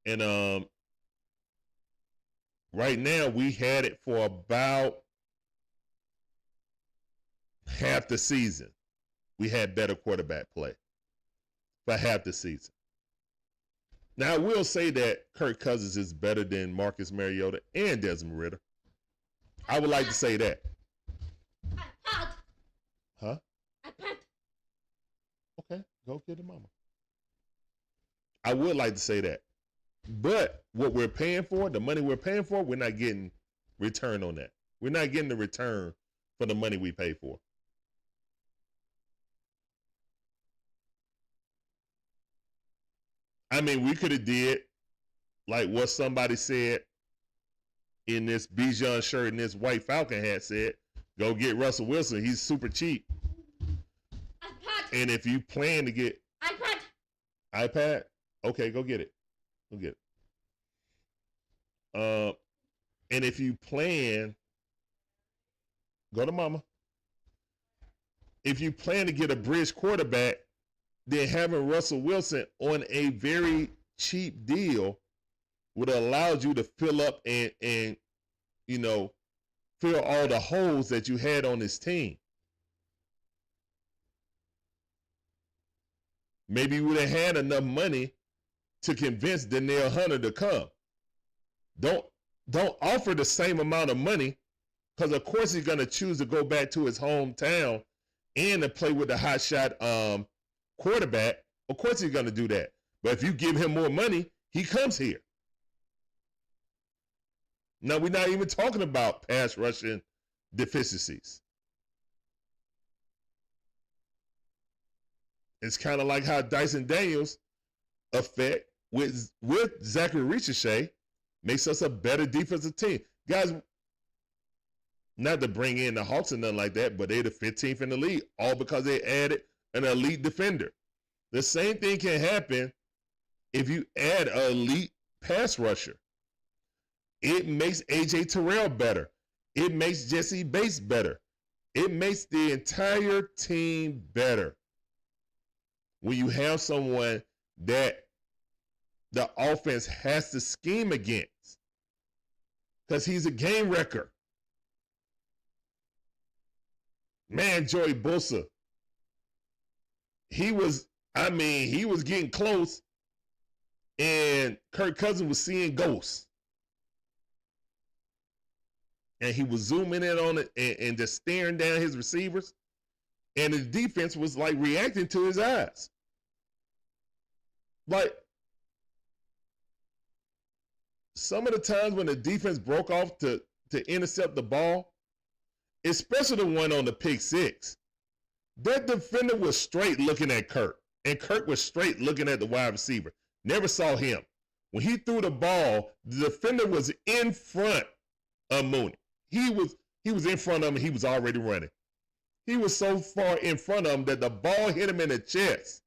And right now we had it for about half the season. We had better quarterback play for half the season. Now I will say that Kirk Cousins is better than Marcus Mariota and Desmond Ridder. I would like to say that. Huh? Okay, go get the mama. I would like to say that. But what we're paying for, the money we're paying for, we're not getting return on that. We're not getting the return for the money we pay for. I mean, we could have did like what somebody said in this Bijan shirt and this white Falcon hat said, go get Russell Wilson. He's super cheap. And if you plan to get iPad, okay, go get it. Go get it. And if you plan, go to mama. If you plan to get a bridge quarterback, then having Russell Wilson on a very cheap deal would allow you to fill up and fill all the holes that you had on this team. Maybe you would have had enough money to convince Danielle Hunter to come. Don't offer the same amount of money, because of course he's gonna choose to go back to his hometown and to play with the hotshot quarterback. Of course he's gonna do that. But if you give him more money, he comes here. Now we're not even talking about pass rushing deficiencies. It's kind of like how Dyson Daniels' effect with Zachary Ricochet makes us a better defensive team. Guys, not to bring in the Hawks or nothing like that, but they're the 15th in the league, all because they added an elite defender. The same thing can happen if you add an elite pass rusher. It makes A.J. Terrell better. It makes Jesse Bates better. It makes the entire team better when you have someone that the offense has to scheme against, because he's a game wrecker. Man, Joey Bosa, he was getting close, and Kirk Cousins was seeing ghosts. And he was zooming in on it and just staring down his receivers. And the defense was like reacting to his eyes. Like, some of the times when the defense broke off to intercept the ball, especially the one on the pick six, that defender was straight looking at Kirk. And Kirk was straight looking at the wide receiver. Never saw him. When he threw the ball, the defender was in front of Mooney. He was in front of him. He was already running. He was so far in front of him that the ball hit him in the chest.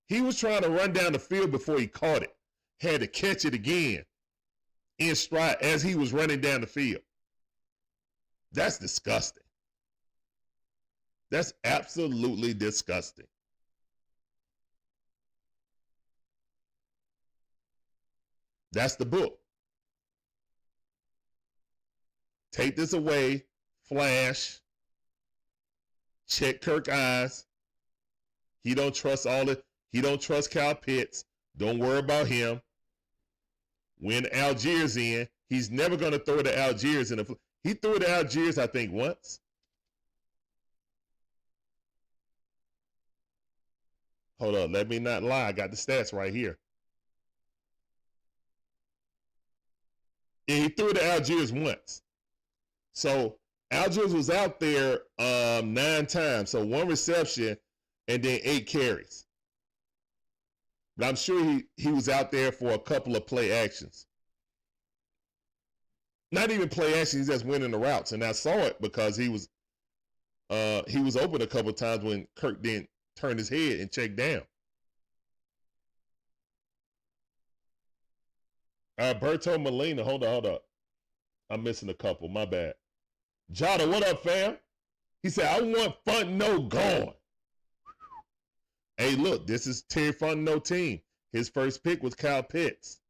He was trying to run down the field before he caught it. Had to catch it again in stride as he was running down the field. That's disgusting. That's absolutely disgusting. That's the book. Take this away, flash, check Kirk's eyes. He don't trust he don't trust Kyle Pitts. Don't worry about him. When Algiers in, he's never going to throw to Algiers in he threw it to Algiers, I think, once. Hold on, let me not lie. I got the stats right here. And he threw it to Algiers once. So Algiers was out there 9 times. So 1 reception and then 8 carries. But I'm sure he was out there for a couple of play actions. Not even play actions, he's just winning the routes. And I saw it because he was open a couple of times when Kirk didn't turn his head and check down. Alberto Molina, hold up. I'm missing a couple, my bad. Jada, what up, fam? He said, I want Fontenot gone. Hey, look, this is Terry Fontenot team. His first pick was Kyle Pitts.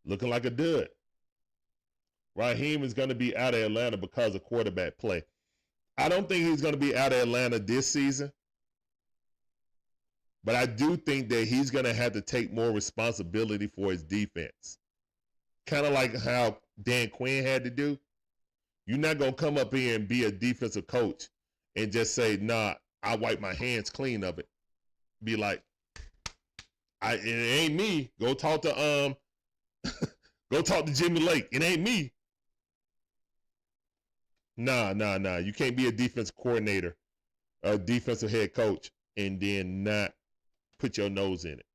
Looking like a dud. Raheem is going to be out of Atlanta because of quarterback play. I don't think he's going to be out of Atlanta this season. But I do think that he's going to have to take more responsibility for his defense. Kind of like how Dan Quinn had to do. You're not going to come up here and be a defensive coach and just say, nah, I wipe my hands clean of it. Be like, it ain't me. Go talk to Jimmy Lake. It ain't me. Nah. You can't be a defensive coordinator, a defensive head coach, and then not put your nose in it.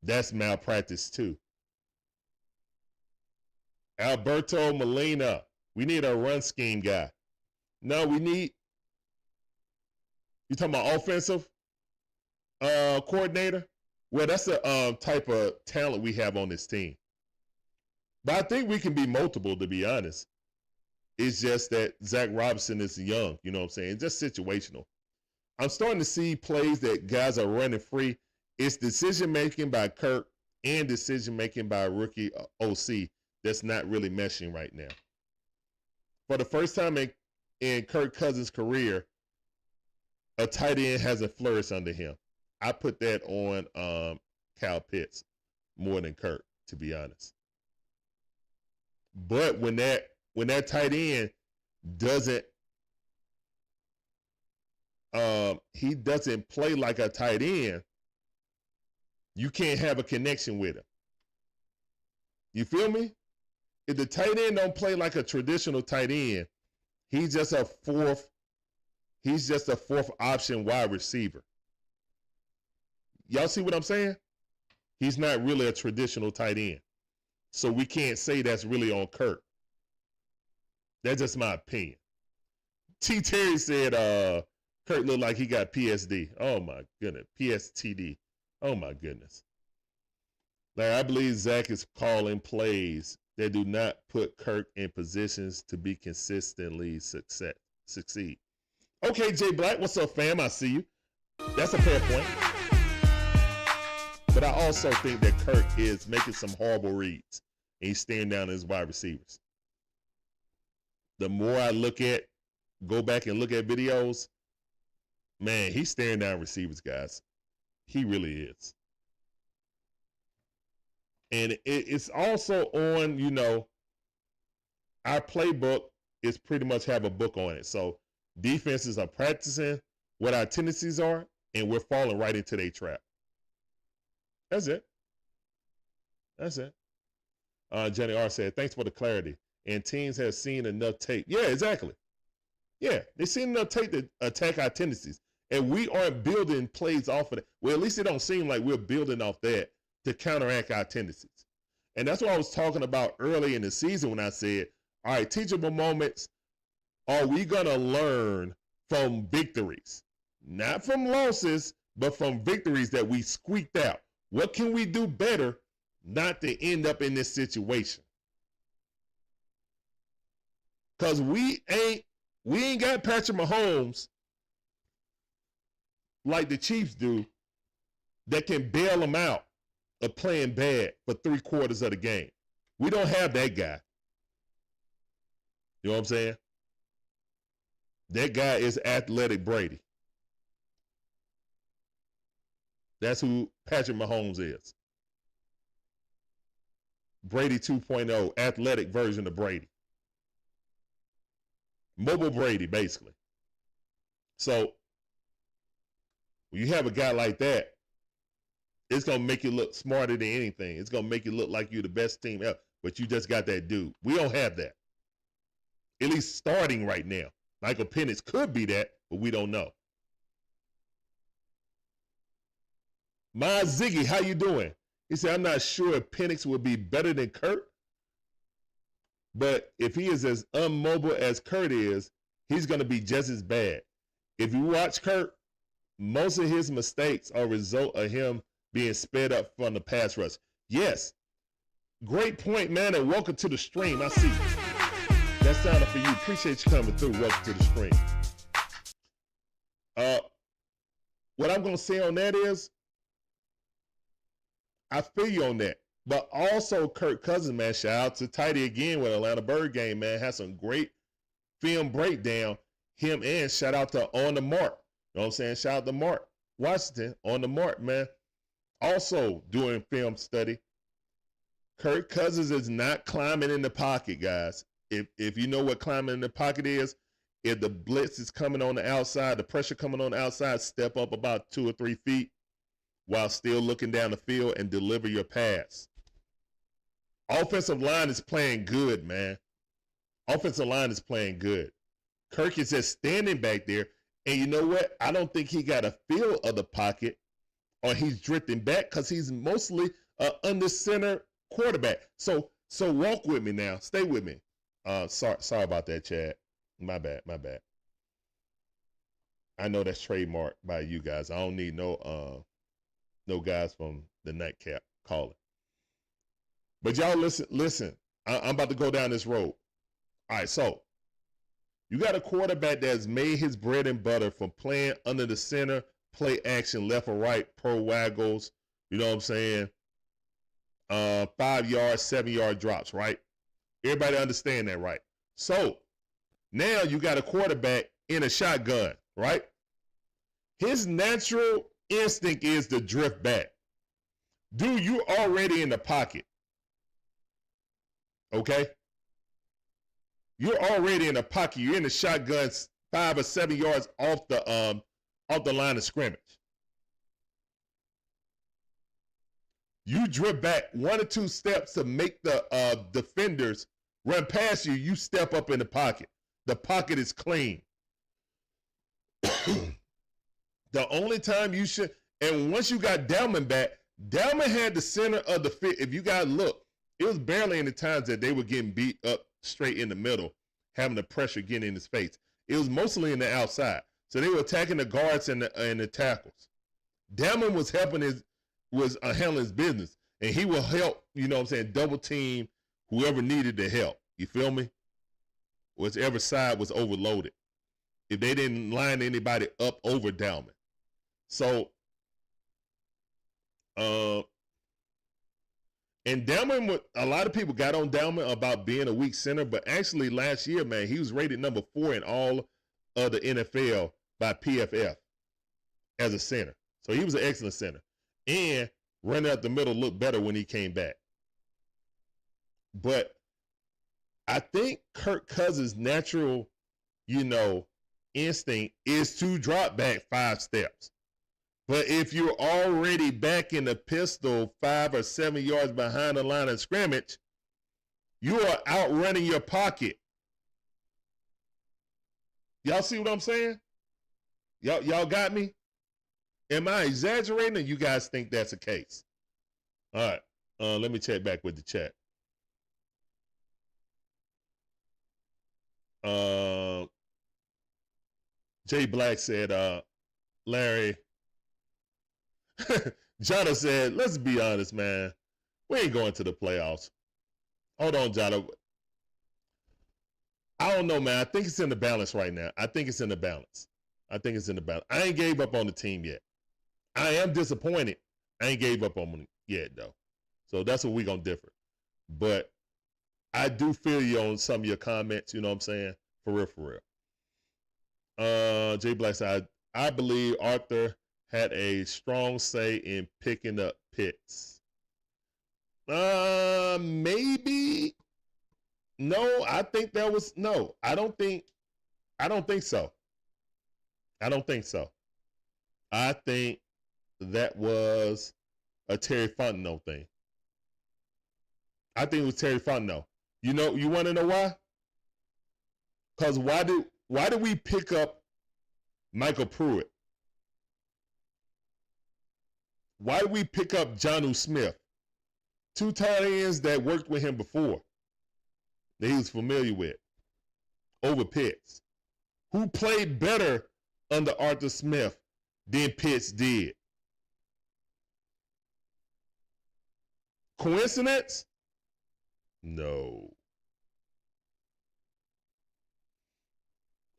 That's malpractice too. Alberto Molina. We need a run scheme guy. No, we need. You talking about offensive coordinator? Well, that's the type of talent we have on this team. But I think we can be multiple, to be honest. It's just that Zach Robinson is young, you know what I'm saying? It's just situational. I'm starting to see plays that guys are running free. It's decision-making by Kirk and decision-making by a rookie OC that's not really meshing right now. For the first time in Kirk Cousins' career, a tight end hasn't flourished under him. I put that on Kyle Pitts more than Kirk, to be honest. But when that tight end doesn't he doesn't play like a tight end, you can't have a connection with him. You feel me? If the tight end don't play like a traditional tight end, he's just a fourth option wide receiver. Y'all see what I'm saying? He's not really a traditional tight end. So we can't say that's really on Kirk. That's just my opinion. T. Terry said Kirk looked like he got PSD. Oh my goodness. PSTD. Oh my goodness. Like, I believe Zach is calling plays that do not put Kirk in positions to be consistently succeed. Okay, Jay Black, what's up, fam? I see you. That's a fair point. But I also think that Kirk is making some horrible reads and he's staring down his wide receivers. The more I look at go back and look at videos, man, he's staring down receivers, guys. He really is. And it's also on, you know, our playbook is pretty much have a book on it. So defenses are practicing what our tendencies are, and we're falling right into their trap. That's it. That's it. Jenny R said, thanks for the clarity. And teams have seen enough tape. Yeah, exactly. Yeah, they've seen enough tape to attack our tendencies. And we aren't building plays off of it. Well, at least it don't seem like we're building off that to counteract our tendencies. And that's what I was talking about early in the season when I said, all right, teachable moments, are we going to learn from victories? Not from losses, but from victories that we squeaked out. What can we do better not to end up in this situation? Because we ain't got Patrick Mahomes like the Chiefs do that can bail them out of playing bad for 3/4 of the game. We don't have that guy. You know what I'm saying? That guy is athletic Brady. That's who Patrick Mahomes is. Brady 2.0, athletic version of Brady. Mobile Brady, basically. So, when you have a guy like that, it's going to make you look smarter than anything. It's going to make you look like you're the best team ever, but you just got that dude. We don't have that. At least starting right now. Michael Penix could be that, but we don't know. My Ziggy, how you doing? He said, I'm not sure if Penix will be better than Kurt, but if he is as unmobile as Kurt is, he's going to be just as bad. If you watch Kurt, most of his mistakes are a result of him being sped up from the pass rush. Yes, great point, man, and welcome to the stream. I see that sounded for you. Appreciate you coming through. Welcome to the stream. What I'm going to say on that is, I feel you on that. But also Kirk Cousins, man, shout out to Tidy again with Atlanta Bird game, man. Had some great film breakdown. Him and shout out to On the Mark. You know what I'm saying? Shout out to Mark Washington, On the Mark, man. Also doing film study. Kirk Cousins is not climbing in the pocket, guys. If you know what climbing in the pocket is, if the blitz is coming on the outside, the pressure coming on the outside, step up about 2 or 3 feet while still looking down the field and deliver your pass. Offensive line is playing good, man. Offensive line is playing good. Kirk is just standing back there, and you know what? I don't think he got a feel of the pocket, or he's drifting back because he's mostly an under center quarterback. So walk with me now. Stay with me. Sorry about that, Chad. My bad. I know that's trademarked by you guys. I don't need no guys from the nightcap calling. But y'all listen. I'm about to go down this road. All right, so you got a quarterback that's made his bread and butter from playing under the center, play action, left or right, pro waggles, you know what I'm saying? 5 yard, 7 yard drops, right? Everybody understand that, right? So now you got a quarterback in a shotgun, right? His natural instinct is to drift back. Dude, you're already in the pocket. Okay? You're already in the pocket. You're in the shotgun 5 or 7 yards off the line of scrimmage. You drift back 1 or 2 steps to make the defenders run past you. You step up in the pocket. The pocket is clean. The only time you should, and once you got Dalman back, Dalman had the center of the field. If you guys look, it was barely in the times that they were getting beat up straight in the middle, having the pressure getting in his face. It was mostly in the outside. So they were attacking the guards and the tackles. Dalman was handling his business, and he will help, you know what I'm saying, double team whoever needed the help. You feel me? Whichever side was overloaded. If they didn't line anybody up over Dalman. So, and Dalman, a lot of people got on Dalman about being a weak center, but actually last year, man, he was rated number 4 in all of the NFL by PFF as a center. So he was an excellent center. And running up the middle looked better when he came back. But I think Kirk Cousins' natural, instinct is to drop back 5 steps. But if you're already back in the pistol 5 or 7 yards behind the line of scrimmage, you are outrunning your pocket. Y'all see what I'm saying? Y'all got me? Am I exaggerating, or you guys think that's the case? All right. Let me check back with the chat. Jay Black said, Larry. Jada said, let's be honest, man. We ain't going to the playoffs. Hold on, Jada. I don't know, man. I think it's in the balance right now. I think it's in the balance. I ain't gave up on the team yet. I am disappointed. I ain't gave up on them yet, though. So that's what we're going to differ. But I do feel you on some of your comments, you know what I'm saying? For real. Jay Black said, I believe Arthur had a strong say in picking up Pitts. Maybe. No, I think that was, no, I don't think so. I think that was a Terry Fontenot thing. I think it was Terry Fontenot. You want to know why? Because why did we pick up Michael Pruitt? Why did we pick up Jonnu Smith? 2 tight ends that worked with him before, that he was familiar with, over Pitts, who played better under Arthur Smith than Pitts did. Coincidence? No.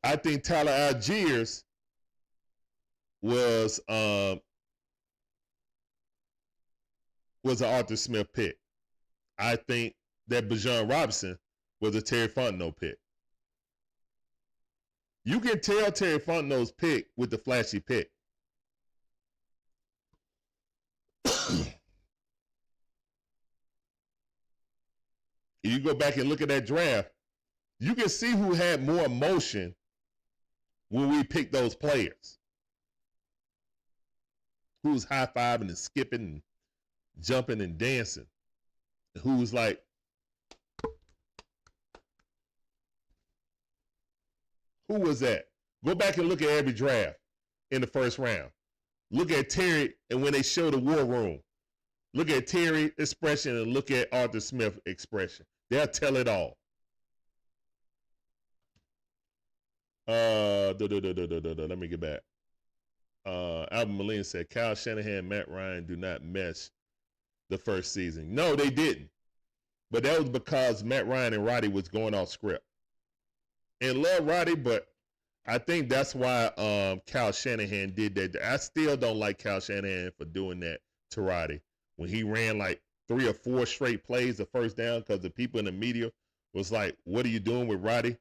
I think Tyler Algiers was an Arthur Smith pick. I think that Bijan Robinson was a Terry Fontenot pick. You can tell Terry Fontenot's pick with the flashy pick. You go back and look at that draft, you can see who had more emotion when we picked those players. Who was high-fiving and skipping and jumping and dancing. Who was like, who was that? Go back and look at every draft in the first round. Look at Terry, and when they show the war room, look at Terry expression and look at Arthur Smith expression. They'll tell it all. Let me get back. Alvin Molina said, Kyle Shanahan and Matt Ryan do not mesh the first season. No, they didn't. But that was because Matt Ryan and Roddy was going off script. And love Roddy, but I think that's why Kyle Shanahan did that. I still don't like Kyle Shanahan for doing that to Roddy. When he ran like 3 or 4 straight plays of first down, because the people in the media was like, what are you doing with Roddy?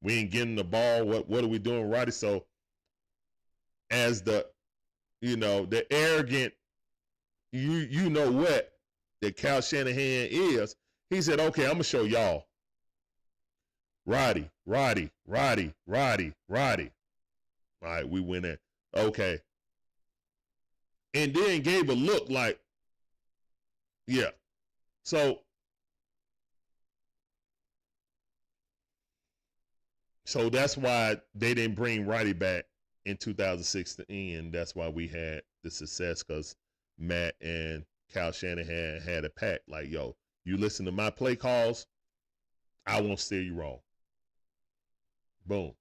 We ain't getting the ball. What are we doing with Roddy? So as the arrogant, you know what, that Kyle Shanahan is, he said, okay, I'm going to show y'all. Roddy. All right, we went in. Okay. And then gave a look like, yeah. So that's why they didn't bring Roddy back in 2016, and that's why we had the success, because Matt and Kyle Shanahan had a pact like, yo, you listen to my play calls, I won't steer you wrong. Boom.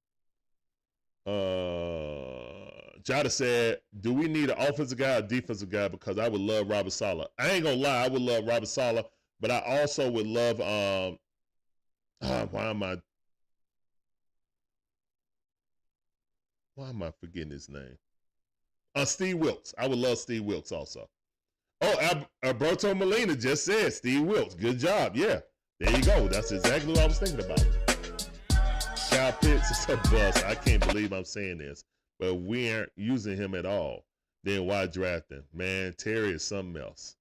Jada said, do we need an offensive guy or defensive guy? Because I would love Robert Saleh. I ain't gonna lie, I would love Robert Saleh, but I also would love why am I forgetting his name? Steve Wilkes. I would love Steve Wilkes also. Oh, Alberto Molina just said Steve Wilkes. Good job. Yeah, there you go. That's exactly what I was thinking about. Kyle Pitts is a bust. I can't believe I'm saying this, but we aren't using him at all. Then why drafting? Man, Terry is something else.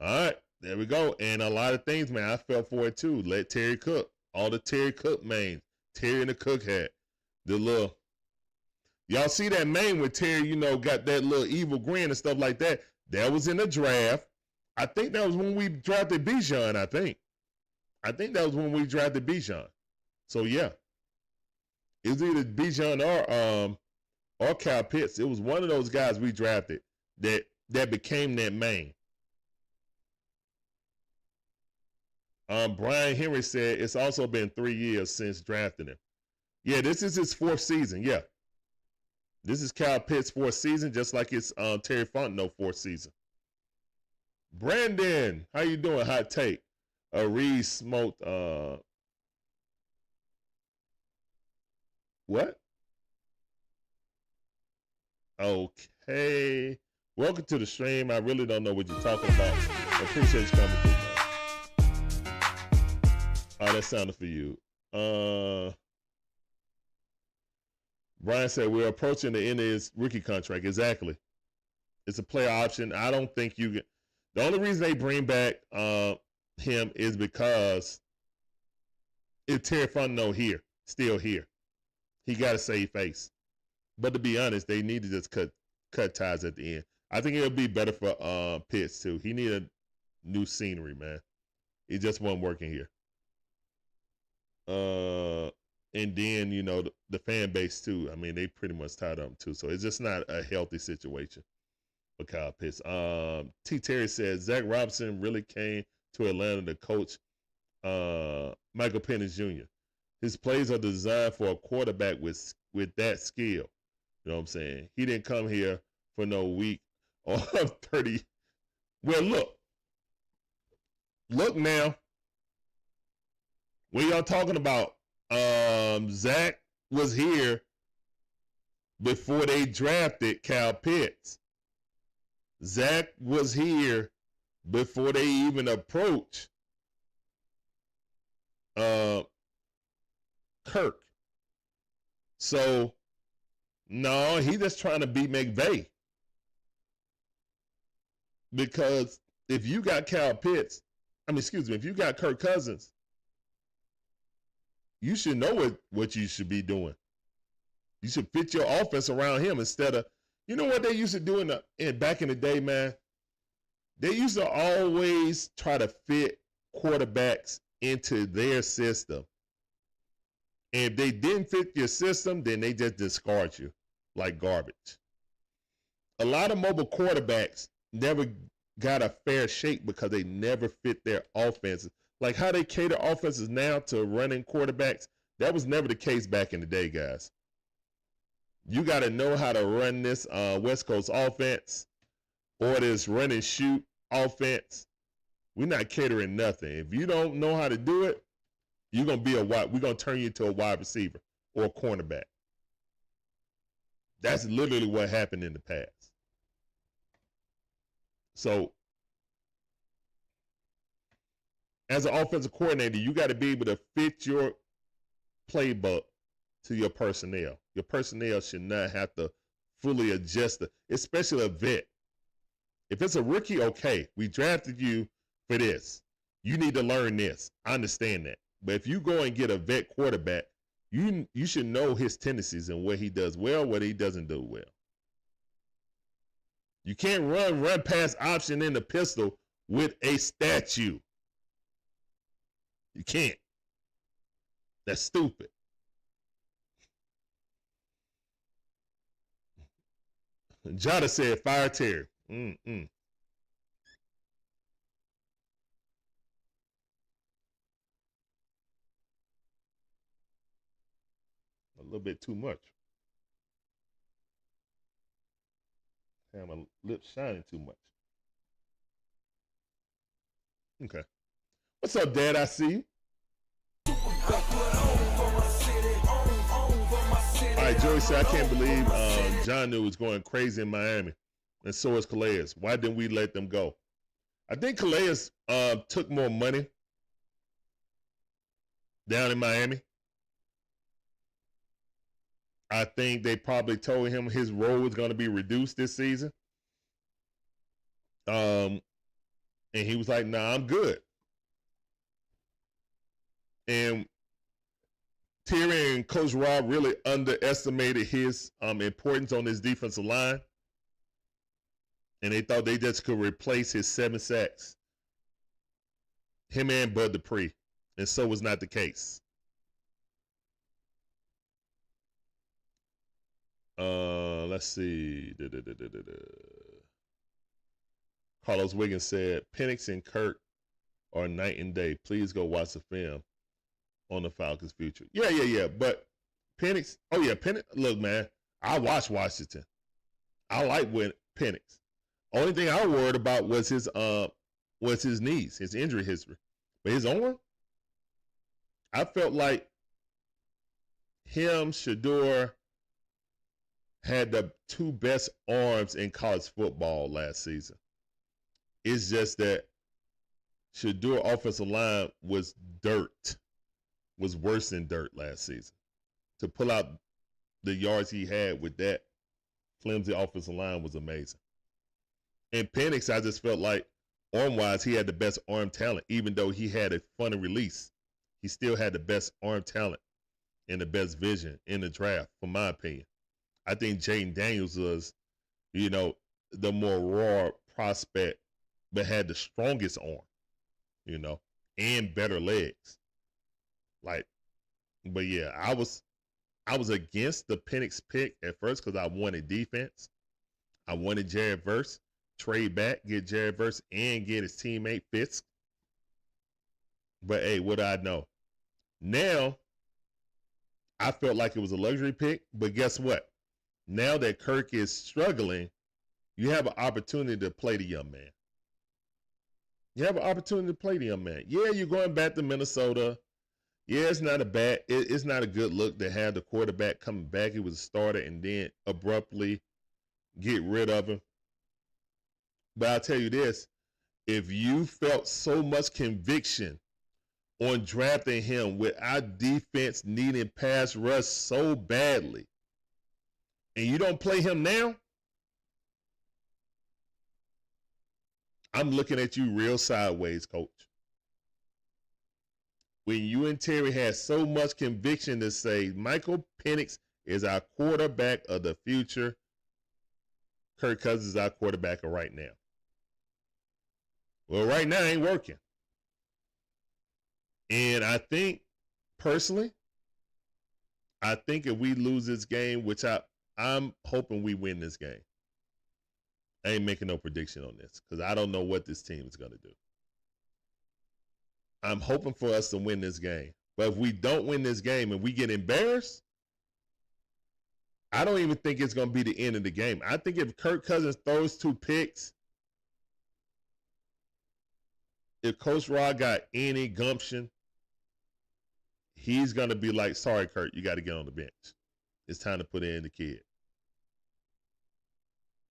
All right, there we go. And a lot of things, man, I fell for it too. Let Terry cook. All the Terry Cook mains. Terry in the cook hat. The little, y'all see that main with Terry, you know, got that little evil grin and stuff like that. That was in the draft. I think that was when we drafted Bijan, I think that was when we drafted Bijan. So yeah. It was either Bijan or Kyle Pitts. It was one of those guys we drafted that became that main. Brian Henry said it's also been 3 years since drafting him. Yeah, this is his 4th season. Yeah. This is Kyle Pitts' 4th season, just like it's Terry Fontenot 4th season. Brandon, how you doing? Hot take. Reed smoked what? Okay. Welcome to the stream. I really don't know what you're talking about. I appreciate you coming through, man. Oh, that sounded for you. Brian said we're approaching the end of his rookie contract. Exactly. It's a player option. I don't think you get. The only reason they bring back him is because if Terry Fontenot here, still here, he got to save face. But to be honest, they need to just cut ties at the end. I think it'll be better for Pitts too. He needed new scenery, man. It just wasn't working here. And then, you know, the fan base too. I mean, they pretty much tied up too. So it's just not a healthy situation for Kyle Pitts. T. Terry says Zach Robinson really came to Atlanta to coach Michael Penix Jr. His plays are designed for a quarterback with that skill. You know what I'm saying? He didn't come here for no week or 30. Well, look now. When y'all talking about Zach was here before they drafted Kyle Pitts. Zach was here before they even approached Kirk. So, no, he just trying to beat McVay. Because if you got Kyle Pitts, if you got Kirk Cousins, you should know what you should be doing. You should fit your offense around him instead of, you know what they used to do back in the day, man? They used to always try to fit quarterbacks into their system. And if they didn't fit your system, then they just discard you like garbage. A lot of mobile quarterbacks never got a fair shake because they never fit their offenses. Like how they cater offenses now to running quarterbacks, that was never the case back in the day, guys. You got to know how to run this West Coast offense or this run and shoot offense. We're not catering nothing. If you don't know how to do it, we're going to turn you into a wide receiver or a cornerback. That's literally what happened in the past. So, as an offensive coordinator, you got to be able to fit your playbook to your personnel. Your personnel should not have to fully adjust, especially a vet. If it's a rookie, okay, we drafted you for this. You need to learn this. I understand that. But if you go and get a vet quarterback, you should know his tendencies and what he does well, what he doesn't do well. You can't run past option in the pistol with a statue. You can't. That's stupid. Jada said, fire Terry. A little bit too much. Have my lips shining too much. Okay. What's up, Dad? I see you. All right, Joey said, I can't believe Jonnu is going crazy in Miami, and so is Calais. Why didn't we let them go? I think Calais took more money down in Miami. I think they probably told him his role was going to be reduced this season. And he was like, nah, I'm good. And Terry and Coach Rob really underestimated his importance on this defensive line. And they thought they just could replace his 7 sacks. Him and Bud Dupree. And so was not the case. Let's see. Carlos Wiggins said, Penix and Kirk are night and day. Please go watch the film on the Falcons' future. Yeah. But Penix, Penix, look, man, I watched Washington. I like Penix. Only thing I was worried about was his knees, his injury history. But his arm, I felt like him, Shedeur, had the 2 best arms in college football last season. It's just that Shedeur offensive line was worse than dirt last season. To pull out the yards he had with that flimsy offensive line was amazing. And Penix, I just felt like arm-wise, he had the best arm talent. Even though he had a funny release, he still had the best arm talent and the best vision in the draft, from my opinion. I think Jaden Daniels was, the more raw prospect, but had the strongest arm, and better legs. But yeah, I was against the Penix pick at first because I wanted defense. I wanted Jared Verse, trade back, get Jared Verse, and get his teammate Fisk. But hey, what do I know? Now, I felt like it was a luxury pick, but guess what? Now that Kirk is struggling, you have an opportunity to play the young man. Yeah, you're going back to Minnesota. Yeah, it's not a good look to have the quarterback coming back. He was a starter and then abruptly get rid of him. But I'll tell you this, if you felt so much conviction on drafting him with our defense needing pass rush so badly, and you don't play him now, I'm looking at you real sideways, coach. When you and Terry had so much conviction to say Michael Penix is our quarterback of the future, Kirk Cousins is our quarterback of right now. Well, right now ain't working. And I think, personally, if we lose this game, which I'm hoping we win this game. I ain't making no prediction on this because I don't know what this team is going to do. I'm hoping for us to win this game. But if we don't win this game and we get embarrassed, I don't even think it's going to be the end of the game. I think if Kirk Cousins throws 2 picks, if Coach Rod got any gumption, he's going to be like, sorry, Kurt, you got to get on the bench. It's time to put in the kid.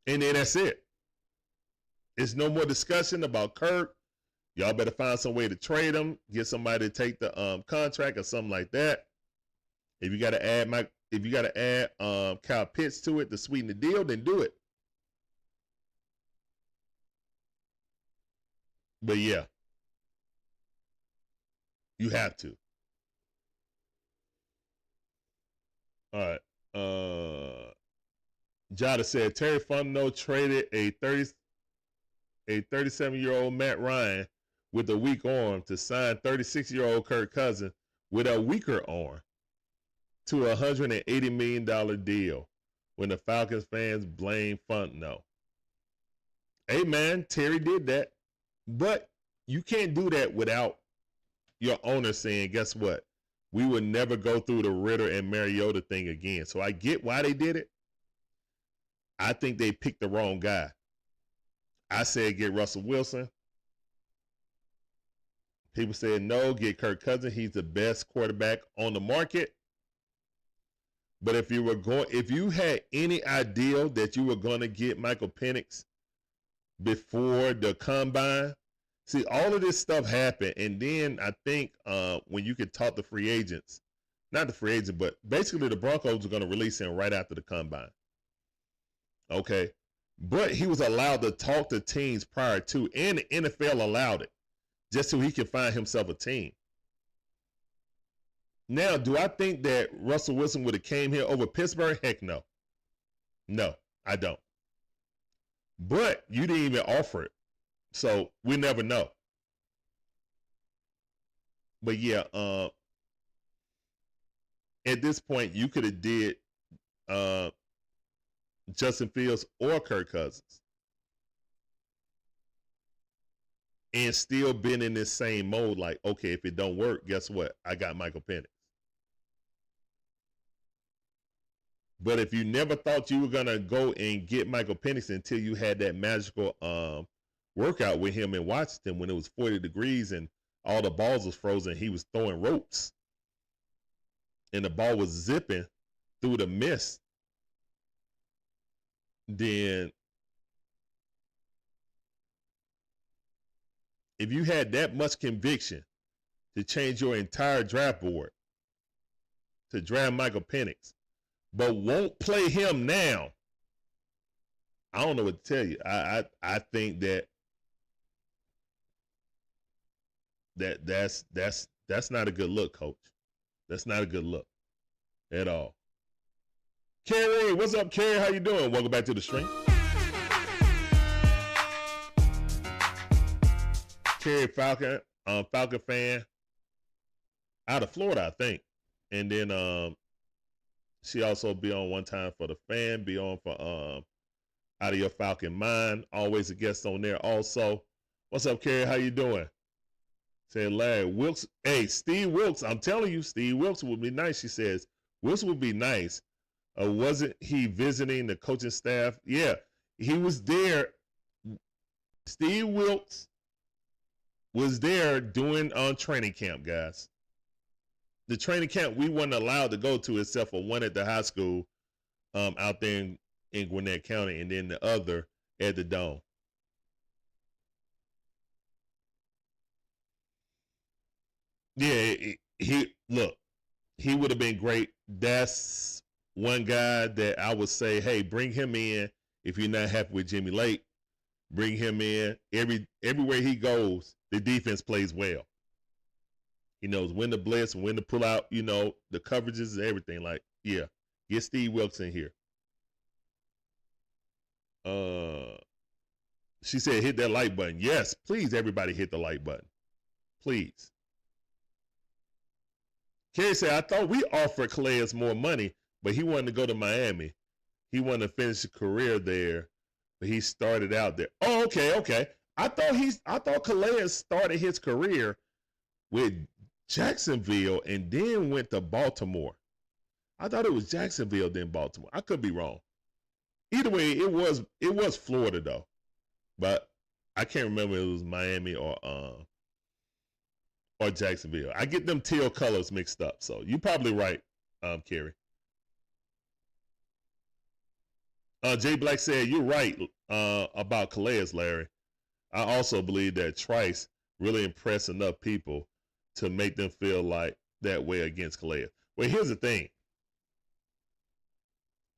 And then that's it. It's no more discussion about Kirk. Y'all better find some way to trade him, get somebody to take the contract or something like that. If you got to add Kyle Pitts to it to sweeten the deal, then do it. But yeah, you have to. All right. Jada said Terry Fontenot traded a 37-year-old Matt Ryan with a weak arm to sign 36-year-old Kirk Cousins with a weaker arm to a $180 million deal when the Falcons fans blame Fontenot. Hey, man, Terry did that. But you can't do that without your owner saying, guess what? We would never go through the Ritter and Mariota thing again. So I get why they did it. I think they picked the wrong guy. I said get Russell Wilson. People said no, get Kirk Cousins. He's the best quarterback on the market. But if you had any idea that you were going to get Michael Penix before the combine, see, all of this stuff happened. And then I think when you could talk to free agents, not the free agent, but basically the Broncos are going to release him right after the combine. Okay. But he was allowed to talk to teams prior to, and the NFL allowed it just so he could find himself a team. Now, do I think that Russell Wilson would have came here over Pittsburgh? Heck no. No, I don't. But you didn't even offer it. So we never know. But yeah, at this point, you could have did Justin Fields or Kirk Cousins and still been in this same mode. Like, okay, if it don't work, guess what? I got Michael Penix. But if you never thought you were going to go and get Michael Penix until you had that magical workout with him in Washington when it was 40 degrees and all the balls was frozen, he was throwing ropes and the ball was zipping through the mist, then if you had that much conviction to change your entire draft board to draft Michael Penix, but won't play him now, I don't know what to tell you. I think that's not a good look, Coach. That's not a good look at all. Kerry, what's up, Kerry? How you doing? Welcome back to the stream. Kerry Falcon, Falcon fan out of Florida, I think. And then she also be on one time for the fan, be on for Out of Your Falcon Mind. Always a guest on there also. What's up, Kerry? How you doing? Say Larry Wilkes. Hey, Steve Wilkes. I'm telling you, Steve Wilkes would be nice. She says Wilkes would be nice. Wasn't he visiting the coaching staff? Yeah, he was there. Steve Wilkes was there doing training camp, guys. The training camp we weren't allowed to go to except for one at the high school out there in Gwinnett County, and then the other at the Dome. Yeah, he would have been great. That's one guy that I would say, hey, bring him in if you're not happy with Jimmy Lake. Bring him in. Everywhere he goes, the defense plays well. He knows when to blitz, when to pull out, the coverages and everything. Like, yeah, get Steve Wilkes in here. She said, hit that like button. Yes, please, everybody hit the like button. Please. Kerry said, I thought we offered Calais more money, but he wanted to go to Miami. He wanted to finish his career there, but he started out there. Oh, okay. I thought Calais started his career with Jacksonville and then went to Baltimore. I thought it was Jacksonville, then Baltimore. I could be wrong. Either way, it was Florida though, but I can't remember if it was Miami or Jacksonville. I get them teal colors mixed up, so you're probably right, Kerry. Jay Black said you're right about Calais, Larry. I also believe that Trice really impressed enough people to make them feel like that way against Calais. Well, here's the thing.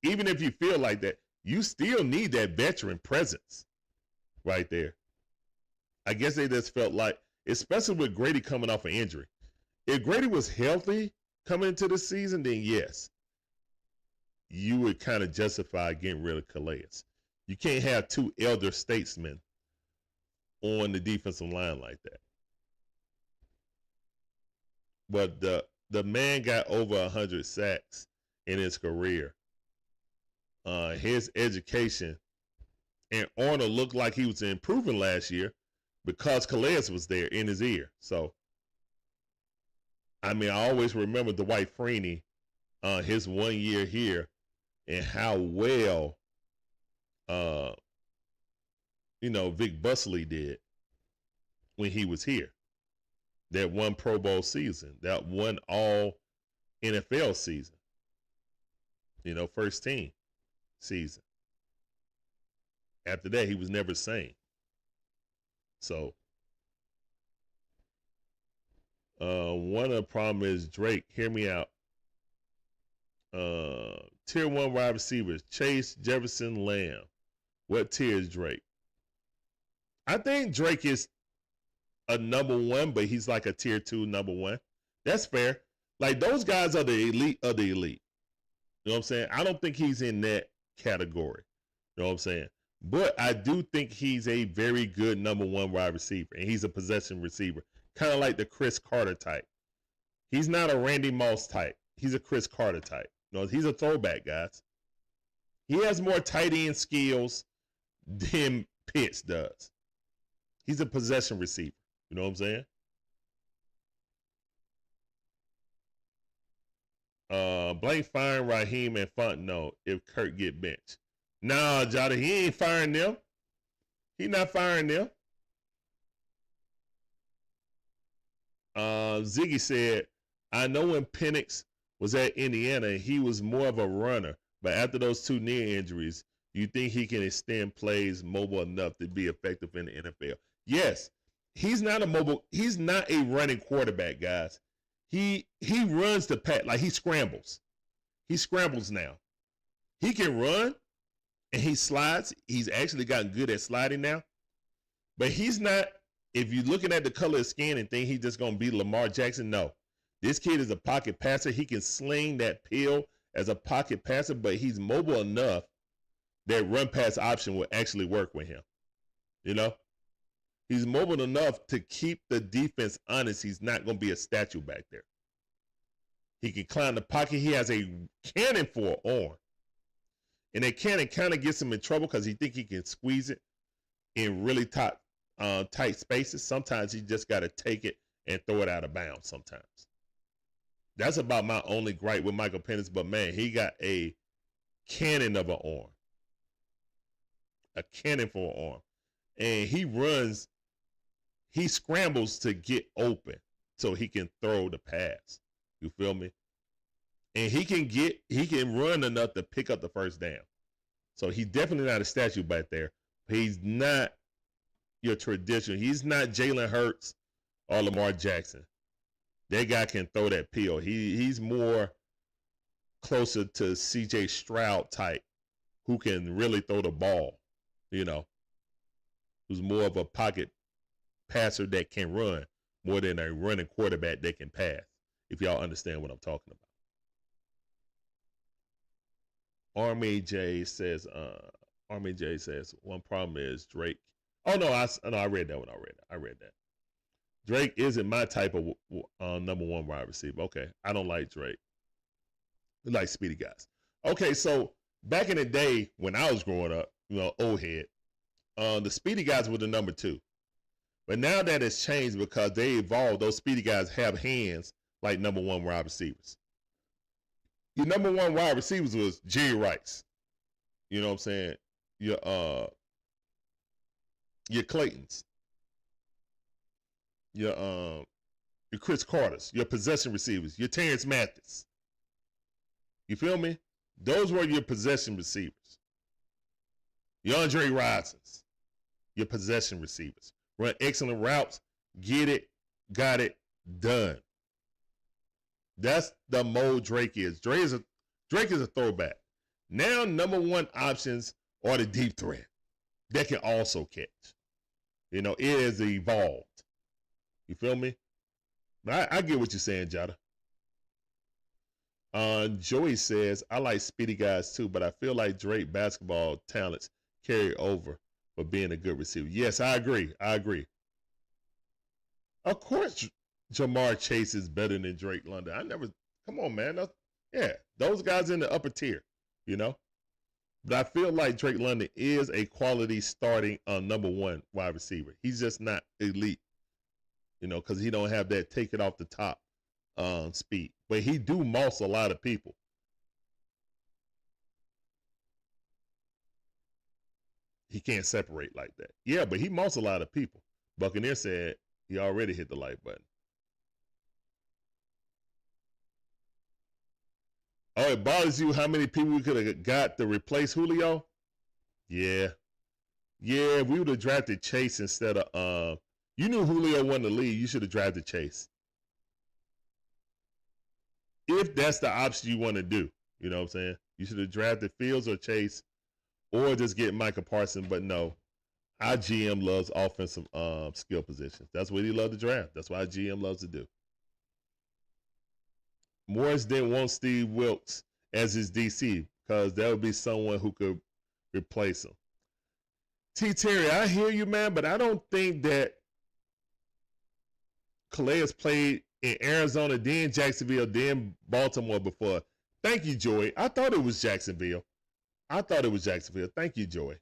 Even if you feel like that, you still need that veteran presence right there. I guess they just felt like, especially with Grady coming off an injury. If Grady was healthy coming into the season, then yes, you would kind of justify getting rid of Calais. You can't have two elder statesmen on the defensive line like that. But the man got over 100 sacks in his career. His education, and Arnold looked like he was improving last year because Calais was there in his ear. So, I mean, I always remember Dwight Freeney, his 1 year here, and how well, Vic Busley did when he was here. That one Pro Bowl season, that one all NFL season, first team season. After that, he was never the same. So, one of the problem is Drake, hear me out. Tier 1 wide receivers, Chase, Jefferson, Lamb. What tier is Drake? I think Drake is a number 1, but he's like a tier 2 number 1. That's fair. Like, those guys are the elite of the elite. You know what I'm saying? I don't think he's in that category. You know what I'm saying? But I do think he's a very good number 1 wide receiver, and he's a possession receiver, kind of like the Chris Carter type. He's not a Randy Moss type. He's a Chris Carter type. You know, he's a throwback, guys. He has more tight end skills than Pitts does. He's a possession receiver. You know what I'm saying? Blake firing Raheem and Fontenot if Kirk get benched. Nah, Jada, he ain't firing them. He not firing them. Ziggy said, I know when Penix was at Indiana, he was more of a runner, but after those 2 knee injuries, do you think he can extend plays mobile enough to be effective in the NFL? Yes. He's not a running quarterback, guys. He runs the pass, like he scrambles. He scrambles now. He can run and he slides. He's actually gotten good at sliding now. But he's not, if you're looking at the color of skin and think he's just going to be Lamar Jackson, no. This kid is a pocket passer. He can sling that pill as a pocket passer, but he's mobile enough that run pass option will actually work with him. You know? He's mobile enough to keep the defense honest. He's not going to be a statue back there. He can climb the pocket. He has a cannon for an arm. And that cannon kind of gets him in trouble because he think he can squeeze it in really tight spaces. Sometimes he just got to take it and throw it out of bounds sometimes. That's about my only gripe with Michael Penix, but man, he got a cannon of an arm. A cannon for an arm. And he scrambles to get open so he can throw the pass. You feel me? And he can run enough to pick up the first down. So he's definitely not a statue back there. He's not your traditional. He's not Jalen Hurts or Lamar Jackson. That guy can throw that pill. He's more closer to C.J. Stroud type, who can really throw the ball, you know, who's more of a pocket passer that can run more than a running quarterback that can pass, if y'all understand what I'm talking about. Army J says, one problem is Drake. Oh, no, I read that one. I read that. Drake isn't my type of number 1 wide receiver. Okay, I don't like Drake. I like speedy guys. Okay, so back in the day when I was growing up, you know, old head, the speedy guys were the number 2. But now that has changed because they evolved. Those speedy guys have hands like number 1 wide receivers. Your number 1 wide receivers was Jerry Rice. You know what I'm saying? Your Claytons. Your Chris Carters, your possession receivers, your Terrence Mathis. You feel me? Those were your possession receivers. Your Andre Risons, your possession receivers. Run excellent routes, get it, got it, done. That's the mode Drake is. Drake is a throwback. Now, number 1 options are the deep threat that can also catch. You know, it has evolved. You feel me? I get what you're saying, Jada. Joey says, I like speedy guys too, but I feel like Drake basketball talents carry over for being a good receiver. Yes, I agree. Of course, Jamar Chase is better than Drake London. Come on, man. Those guys in the upper tier, you know? But I feel like Drake London is a quality starting number 1 wide receiver. He's just not elite, you know, because he don't have that take it off the top speed. But he do moss a lot of people. He can't separate like that. Yeah, but he moss a lot of people. Buccaneer said he already hit the like button. Oh, it bothers you how many people we could have got to replace Julio? Yeah. Yeah, we would have drafted Chase instead of you knew Julio won the league, you should have drafted Chase. If that's the option you want to do, You know what I'm saying? You should have drafted Fields or Chase or just get Micah Parsons, but no. Our GM loves offensive skill positions. That's what he loves to draft. That's what our GM loves to do. Morris didn't want Steve Wilkes as his DC because that would be someone who could replace him. T. Terry, I hear you, man, but I don't think that Calais played in Arizona, then Jacksonville, then Baltimore before. Thank you, Joy. I thought it was Jacksonville. Thank you, Joy.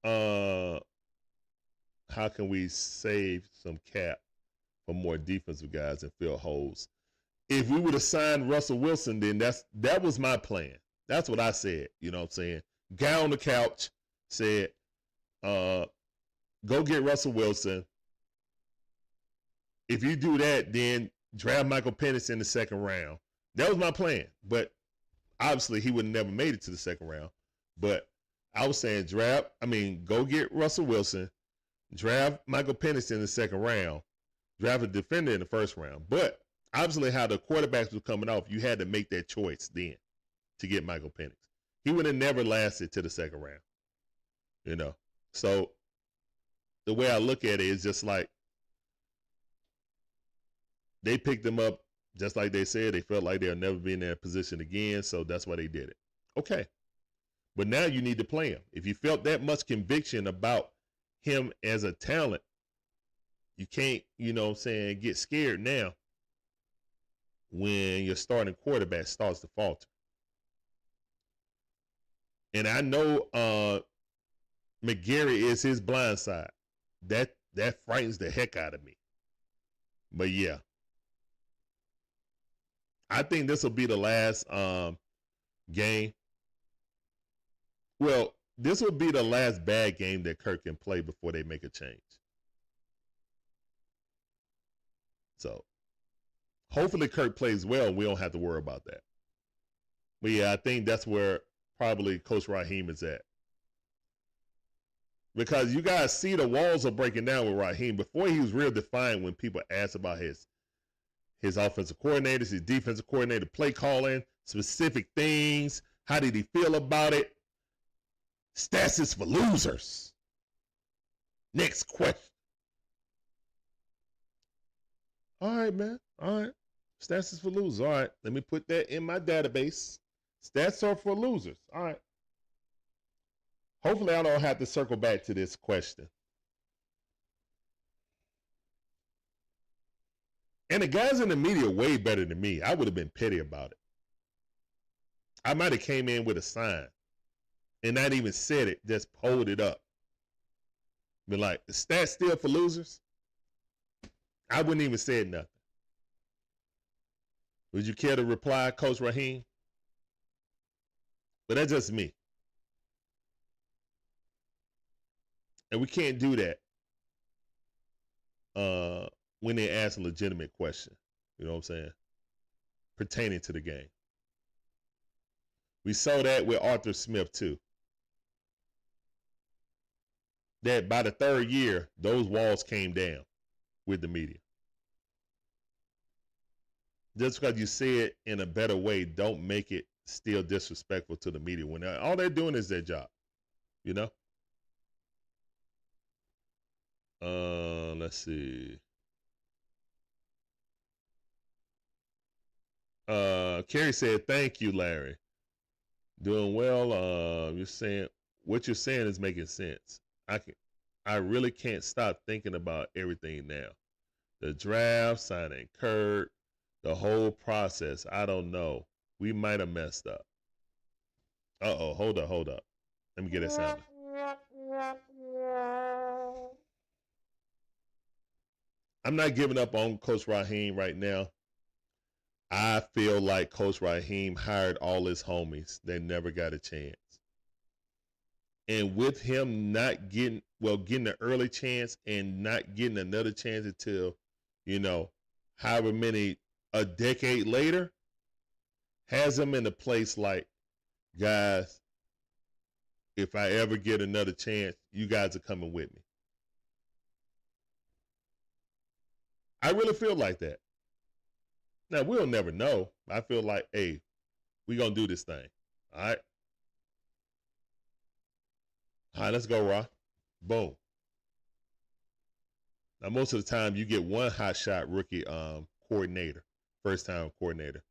How can we save some cap for more defensive guys and fill holes? If we would have signed Russell Wilson, then that was my plan. That's what I said. You know what I'm saying? Guy on the couch said, go get Russell Wilson. If you do that, then draft Michael Penix in the second round. That was my plan. But obviously he would have never made it to the second round. But I was saying go get Russell Wilson, draft Michael Penix in the second round, draft a defender in the first round. But obviously how the quarterbacks were coming off, you had to make that choice then to get Michael Penix. He would have never lasted to the second round. You know? So the way I look at it is just like they picked him up just like they said. They felt like they'll never be in that position again, so that's why they did it. Okay. But now you need to play him. If you felt that much conviction about him as a talent, you can't, get scared now when your starting quarterback starts to falter. And I know McGarry is his blind side. That frightens the heck out of me. But yeah. I think this will be the last game. Well, this will be the last bad game that Kirk can play before they make a change. So hopefully Kirk plays well and we don't have to worry about that. But yeah, I think that's where probably Coach Raheem is at. Because you guys see the walls are breaking down with Raheem. Before he was real defined when people asked about his offensive coordinators, his defensive coordinator, play calling, specific things. How did he feel about it? Stats is for losers. Next question. All right, man. All right. Stats is for losers. All right. Let me put that in my database. Stats are for losers. All right. Hopefully I don't have to circle back to this question. And the guys in the media are way better than me. I would have been petty about it. I might have came in with a sign and not even said it, just pulled it up. Been like, the stats still for losers? I wouldn't even say nothing. Would you care to reply, Coach Raheem? But that's just me. And we can't do that when they ask a legitimate question. You know what I'm saying? Pertaining to the game. We saw that with Arthur Smith too. That by the third year, those walls came down with the media. Just because you say it in a better way, don't make it still disrespectful to the media when all they're doing is their job. You know? Let's see. Kerry said, thank you, Larry. Doing well. You're saying what you're saying is making sense. I really can't stop thinking about everything now. The draft, signing Kurt, the whole process. I don't know. We might have messed up. Uh-oh, hold up. Let me get that sound. I'm not giving up on Coach Raheem right now. I feel like Coach Raheem hired all his homies. They never got a chance. And with him not getting an early chance and not getting another chance until, however many, a decade later, has him in a place like, guys, if I ever get another chance, you guys are coming with me. I really feel like that. Now, we'll never know. I feel like, hey, We're going to do this thing. All right? All right, let's go, Raw. Boom. Now, most of the time, you get one hot shot rookie coordinator, first-time coordinator.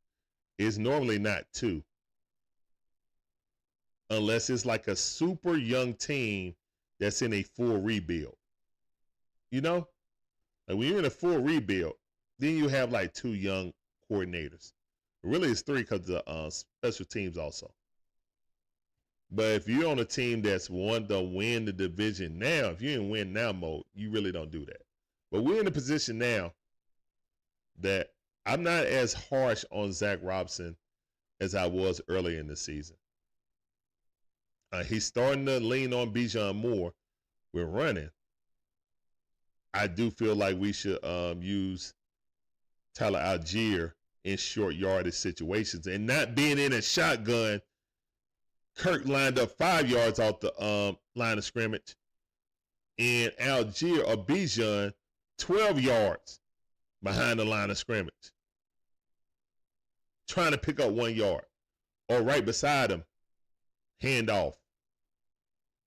It's normally not two. Unless it's like a super young team that's in a full rebuild. You know? Like when you're in a full rebuild, then you have like two young coordinators. Really, it's three because of special teams also. But if you're on a team that's wanting to win the division now, if you're in win now mode, you really don't do that. But we're in a position now that I'm not as harsh on Zach Robinson as I was earlier in the season. He's starting to lean on Bijan more. We're running. I do feel like we should use Tyler Algier in short yardage situations and not being in a shotgun. Kirk lined up 5 yards off the line of scrimmage, and Algier or Bijan 12 yards behind the line of scrimmage, trying to pick up 1 yard, or right beside him, hand off.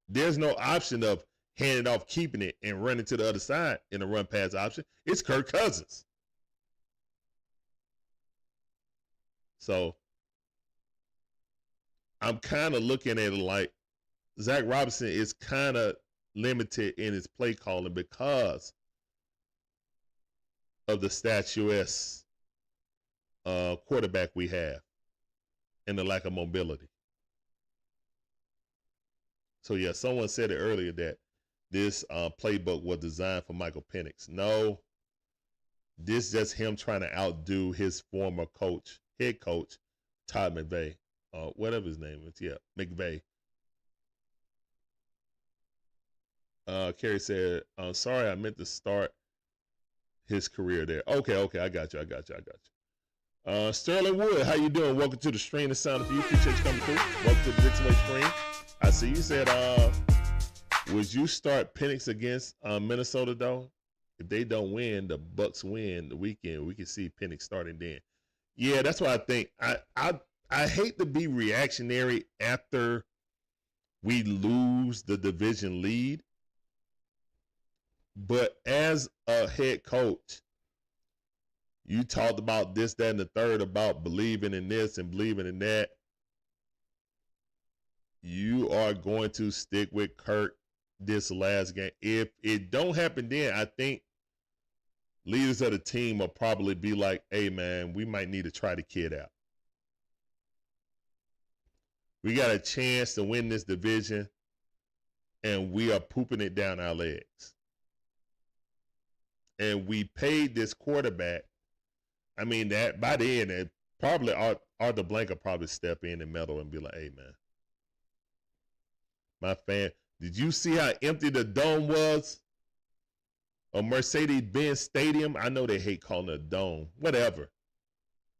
There's no option of handing off, keeping it, and running to the other side in the run pass option. It's Kirk Cousins. So I'm kind of looking at it like Zach Robinson is kind of limited in his play calling because of the statuesque quarterback we have and the lack of mobility. So, yeah, someone said it earlier that this playbook was designed for Michael Penix. No, this is just him trying to outdo his former coach, head coach, Todd McVay, whatever his name is. Yeah, McVay. Kerry said, sorry, I meant to start his career there. Okay, I got you. Sterling Wood, how you doing? Welcome to the stream. The sound of you. Appreciate you coming through. Welcome to the Dixon Way stream. I see you said, would you start Penix against Minnesota, though? If they don't win, the Bucks win the weekend, we can see Penix starting then. Yeah, that's what I think. I hate to be reactionary after we lose the division lead, but as a head coach, you talked about this, that, and the third about believing in this and believing in that. You are going to stick with Kirk this last game. If it don't happen then, I think leaders of the team will probably be like, hey, man, we might need to try the kid out. We got a chance to win this division, and we are pooping it down our legs. And we paid this quarterback. I mean, that by the end, it probably Arthur Blank will probably step in and meddle and be like, hey, man, my fan, did you see how empty the dome was? Or Mercedes-Benz Stadium? I know they hate calling it a dome. Whatever.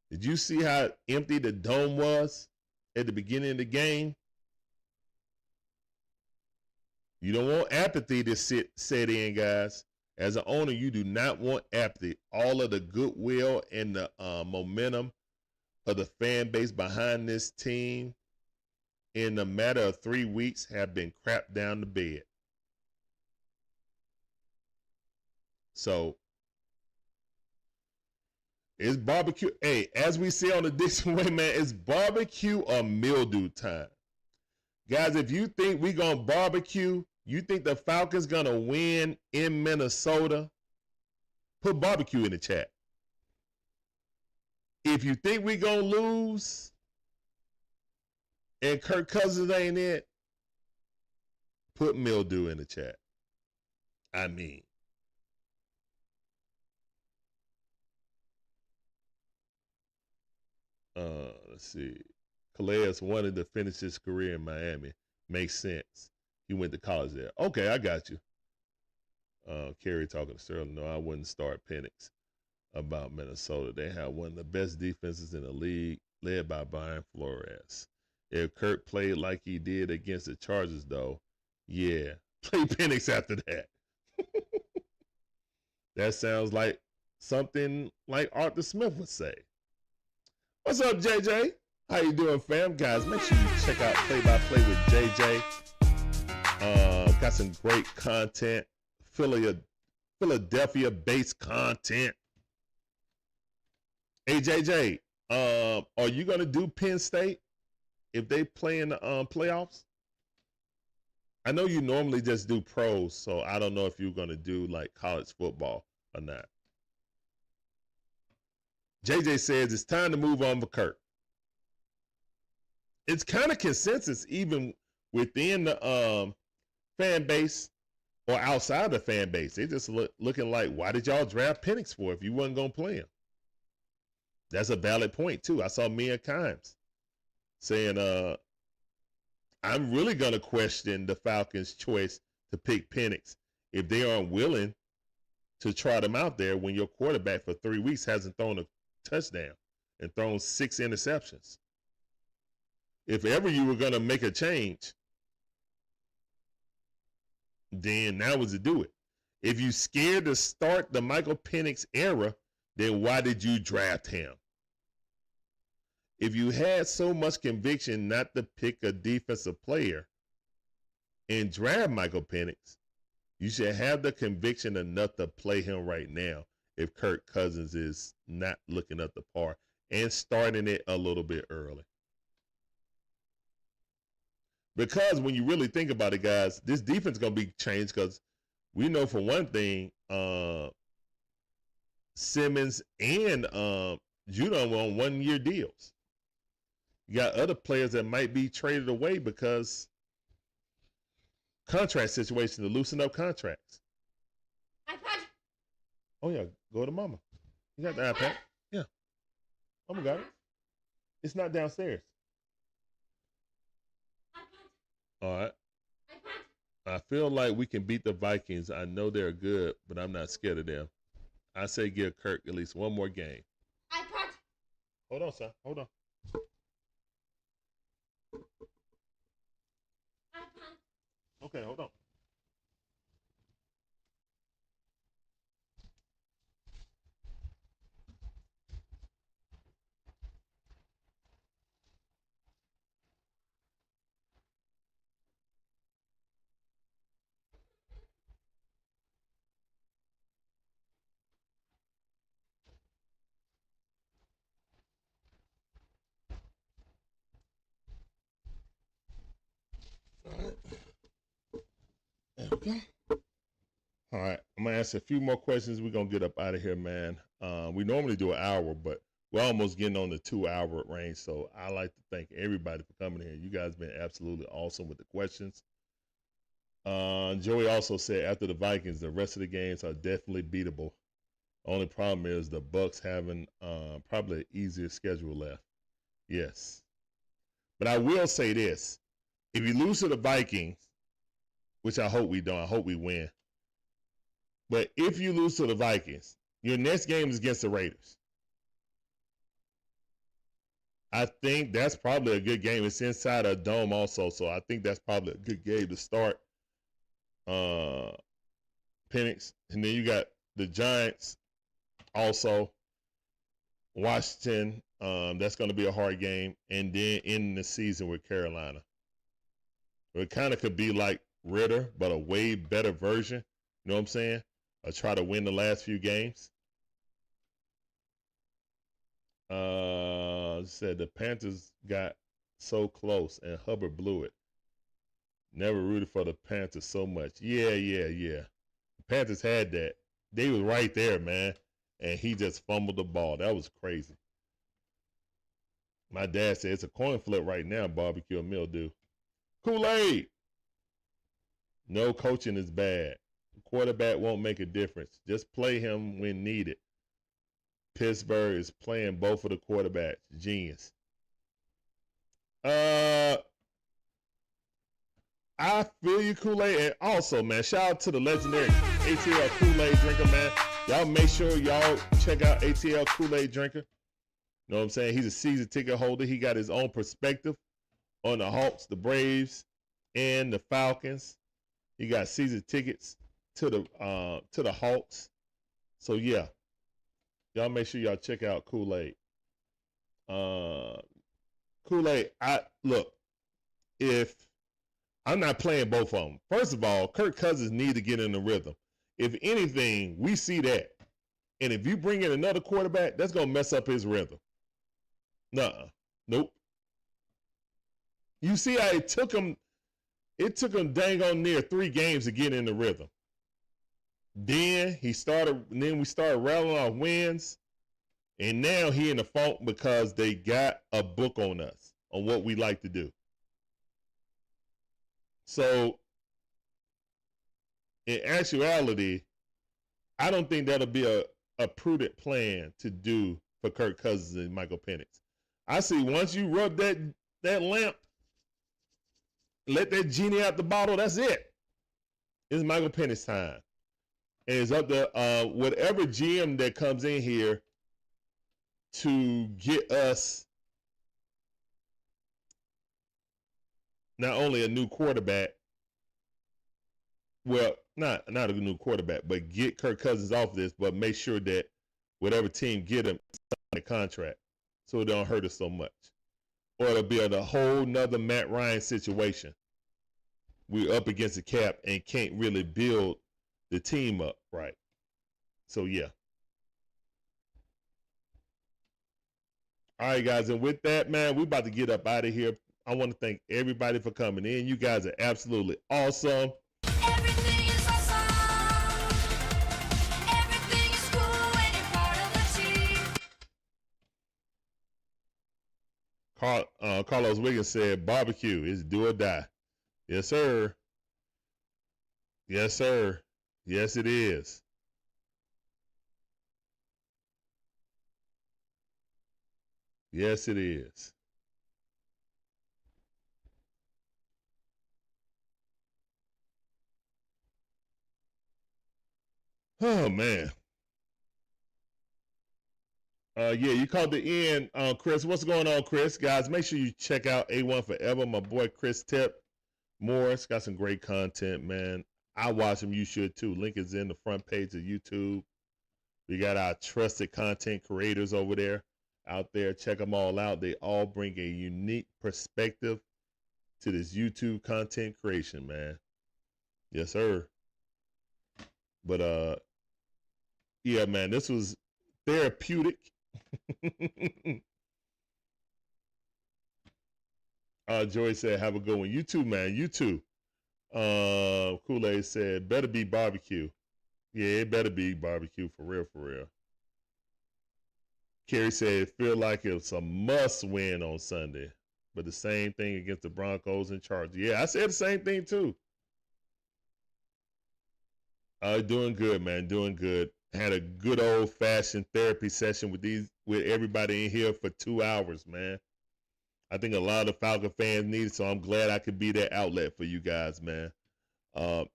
Did you see how empty the dome was at the beginning of the game? You don't want apathy to set in, guys. As an owner, you do not want apathy. All of the goodwill and the momentum of the fan base behind this team in a matter of 3 weeks have been crapped down to bed. So it's barbecue. Hey, as we see on the Dixon Way, man, it's barbecue or mildew time. Guys, if you think we're going to barbecue, you think the Falcons going to win in Minnesota, put barbecue in the chat. If you think we're going to lose and Kirk Cousins ain't it, put mildew in the chat. I mean, let's see. Calais wanted to finish his career in Miami. Makes sense. He went to college there. Okay, I got you. Kerry talking to Sterling. No, I wouldn't start Penix about Minnesota. They have one of the best defenses in the league, led by Brian Flores. If Kirk played like he did against the Chargers, though, yeah, play Penix after that. That sounds like something like Arthur Smith would say. What's up, JJ? How you doing, fam? Guys, make sure you check out Play by Play with JJ. Got some great content, Philadelphia-based content. Hey, JJ, are you gonna do Penn State if they play in the playoffs? I know you normally just do pros, so I don't know if you're gonna do like college football or not. JJ says it's time to move on for Kirk. It's kind of consensus even within the fan base or outside the fan base. They just looking like, why did y'all draft Penix for if you wasn't gonna play him? That's a valid point too. I saw Mia Kimes saying, I'm really gonna question the Falcons' choice to pick Penix if they aren't willing to trot him out there when your quarterback for 3 weeks hasn't thrown a touchdown and thrown 6 interceptions. If ever you were gonna make a change, then now was to do it. If you scared to start the Michael Penix era, then why did you draft him? If you had so much conviction not to pick a defensive player and draft Michael Penix, you should have the conviction enough to play him right now if Kirk Cousins is not looking up to par and starting it a little bit early. Because when you really think about it, guys, this defense is going to be changed because we know for one thing, Simmons and Judon were on 1-year deals. You got other players that might be traded away because contract situation to loosen up contracts. iPad. Oh, yeah. Go to mama. You got the iPad? Yeah. Mama got it. It's not downstairs. All right. I feel like we can beat the Vikings. I know they're good, but I'm not scared of them. I say give Kirk at least one more game. iPad. Hold on, son. Hold on. iPad. Okay, hold on. Okay. All right. I'm going to ask a few more questions. We're going to get up out of here, man. We normally do an hour, but we're almost getting on the 2-hour range. So I like to thank everybody for coming here. You guys been absolutely awesome with the questions. Joey also said after the Vikings, the rest of the games are definitely beatable. Only problem is the Bucks having probably an easier schedule left. Yes. But I will say this. If you lose to the Vikings, which I hope we don't, I hope we win. But if you lose to the Vikings, your next game is against the Raiders. I think that's probably a good game. It's inside a dome also, so I think that's probably a good game to start Penix. And then you got the Giants also. Washington, that's going to be a hard game. And then ending the season with Carolina. It kind of could be like Ritter, but a way better version. You know what I'm saying? Or try to win the last few games. Said the Panthers got so close and Hubbard blew it. Never rooted for the Panthers so much. Yeah. The Panthers had that. They was right there, man. And he just fumbled the ball. That was crazy. My dad said it's a coin flip right now, barbecue or mildew. Kool-Aid. No coaching is bad. The quarterback won't make a difference. Just play him when needed. Pittsburgh is playing both of the quarterbacks. Genius. I feel you, Kool-Aid. And also, man, shout out to the legendary ATL Kool-Aid drinker, man. Y'all make sure y'all check out ATL Kool-Aid drinker. You know what I'm saying? He's a season ticket holder. He got his own perspective on the Hawks, the Braves, and the Falcons. He got season tickets to the Hawks. So yeah, y'all make sure y'all check out Kool-Aid. Kool-Aid, if I'm not playing both of them. First of all, Kirk Cousins need to get in the rhythm. If anything, we see that. And if you bring in another quarterback, that's going to mess up his rhythm. Nuh-uh. Nope. You see how it took him dang on near 3 games to get in the rhythm. Then we started rattling off wins. And now he in the funk because they got a book on us, on what we like to do. So, in actuality, I don't think that'll be a prudent plan to do for Kirk Cousins and Michael Penix. I see once you rub that lamp, let that genie out the bottle, that's it. It's Michael Penix time. And it's up to whatever GM that comes in here to get us not only a new quarterback, well, not a new quarterback, but get Kirk Cousins off this, but make sure that whatever team get him a contract so it don't hurt us so much. Or it'll be a whole nother Matt Ryan situation. We're up against the cap and can't really build the team up right. So, yeah. All right, guys, and with that, man, we about to get up out of here. I want to thank everybody for coming in. You guys are absolutely awesome. Everything is awesome. Everything is cool when you're part of the team. Carlos Wiggins said, barbecue is do or die. Yes, sir. Yes, sir. Yes, it is. Yes, it is. Oh, man. Yeah, you called the end, Chris. What's going on, Chris? Guys, make sure you check out A1 Forever. My boy Chris Tip Morris got some great content, man. I watch him. You should, too. Link is in the front page of YouTube. We got our trusted content creators over there. Out there, check them all out. They all bring a unique perspective to this YouTube content creation, man. Yes, sir. But yeah, man, this was therapeutic. Joy said, have a good one. You too, man. You too. Kool-Aid said, better be barbecue. Yeah, it better be barbecue for real, for real. Kerry said, feel like it's a must win on Sunday, but the same thing against the Broncos and Chargers. Yeah, I said the same thing too. Doing good, man. Doing good. Had a good old fashioned therapy session with everybody in here for 2 hours, man. I think a lot of the Falcon fans need it, so I'm glad I could be that outlet for you guys, man. Me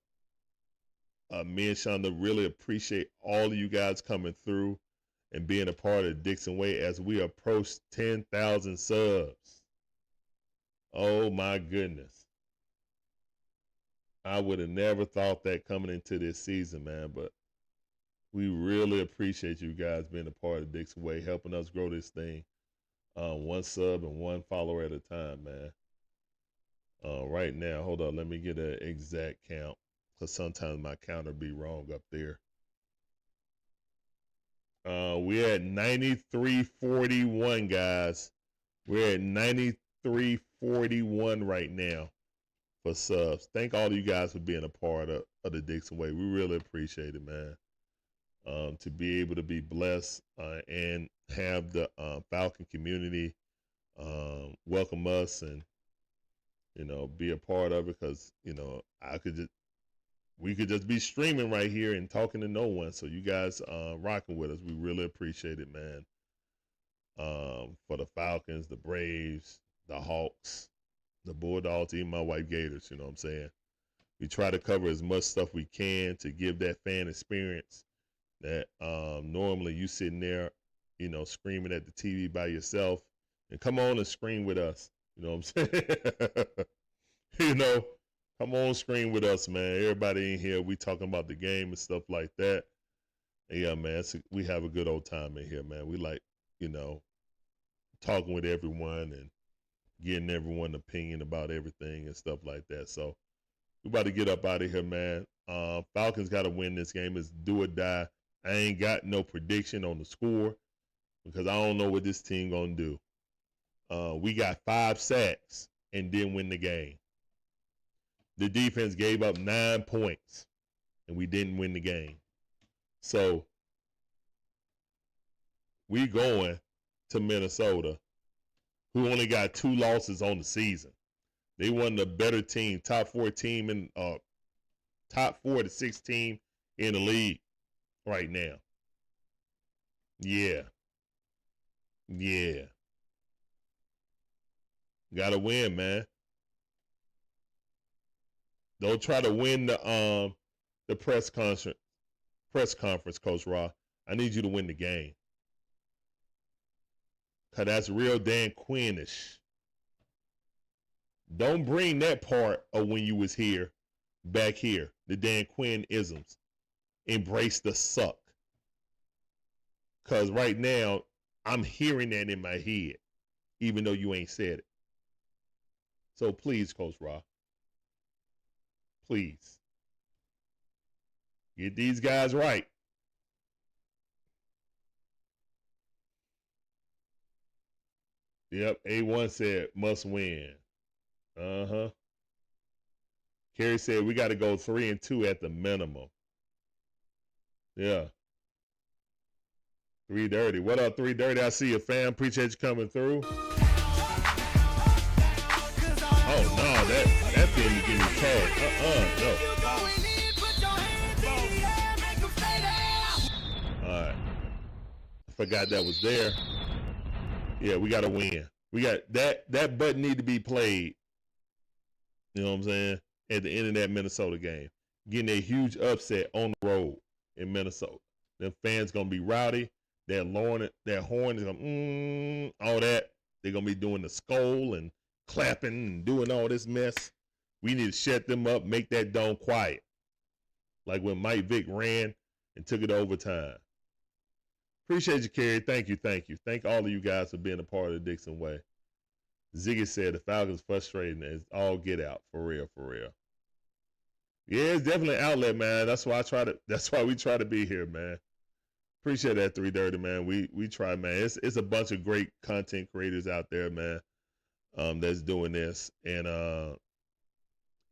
and Shonda really appreciate all of you guys coming through and being a part of Dixon Way as we approach 10,000 subs. Oh my goodness. I would have never thought that coming into this season, man, but we really appreciate you guys being a part of Dixon Way, helping us grow this thing. One sub and one follower at a time, man. Right now, hold on, let me get an exact count, because sometimes my counter be wrong up there. We're at 9341, guys. We're at 9341 right now for subs. Thank all of you guys for being a part of the Dixon Way. We really appreciate it, man. To be able to be blessed and have the Falcon community welcome us and, you know, be a part of it, because, you know, we could just be streaming right here and talking to no one. So you guys rocking with us. We really appreciate it, man. For the Falcons, the Braves, the Hawks, the Bulldogs, even my white Gators, you know what I'm saying? We try to cover as much stuff we can to give that fan experience that normally you sitting there, you know, screaming at the TV by yourself, and come on and scream with us. You know what I'm saying? You know, come on, scream with us, man. Everybody in here, we talking about the game and stuff like that. And yeah, man, we have a good old time in here, man. We like, you know, talking with everyone and getting everyone's opinion about everything and stuff like that. So we're about to get up out of here, man. Falcons got to win this game. It's do or die. I ain't got no prediction on the score because I don't know what this team gonna do. We got 5 sacks and didn't win the game. The defense gave up 9 points and we didn't win the game. So we going to Minnesota, who only got 2 losses on the season. They won the better team, top 4 team in top 4 to 6 team in the league right now. Yeah. Gotta win, man. Don't try to win the press conference, Coach Raw. I need you to win the game. Cause that's real Dan Quinn-ish. Don't bring that part of when you was here back here. The Dan Quinn isms. Embrace the suck. Cause right now I'm hearing that in my head, even though you ain't said it. So please, Coach Raw. Please. Get these guys right. Yep, A1 said must win. Kerry said we got to go 3-2 at the minimum. Yeah. 330. What up, 330? I see you, fam. Appreciate you coming through. Oh no, that thing is getting tagged. No. All right. I forgot that was there. Yeah, we got to win. We got that button need to be played. You know what I'm saying? At the end of that Minnesota game, getting a huge upset on the road in Minnesota. Them fans gonna be rowdy. That horn is gonna all that. They're gonna be doing the skull and clapping and doing all this mess. We need to shut them up, make that dome quiet. Like when Mike Vick ran and took it to overtime. Appreciate you, Kerry. Thank you. Thank all of you guys for being a part of the Dixon Way. Ziggy said the Falcons frustrating as all get out. For real. Yeah, it's definitely an outlet, man. That's why we try to be here, man. Appreciate that, 330, man. We try, man. It's a bunch of great content creators out there, man, that's doing this. And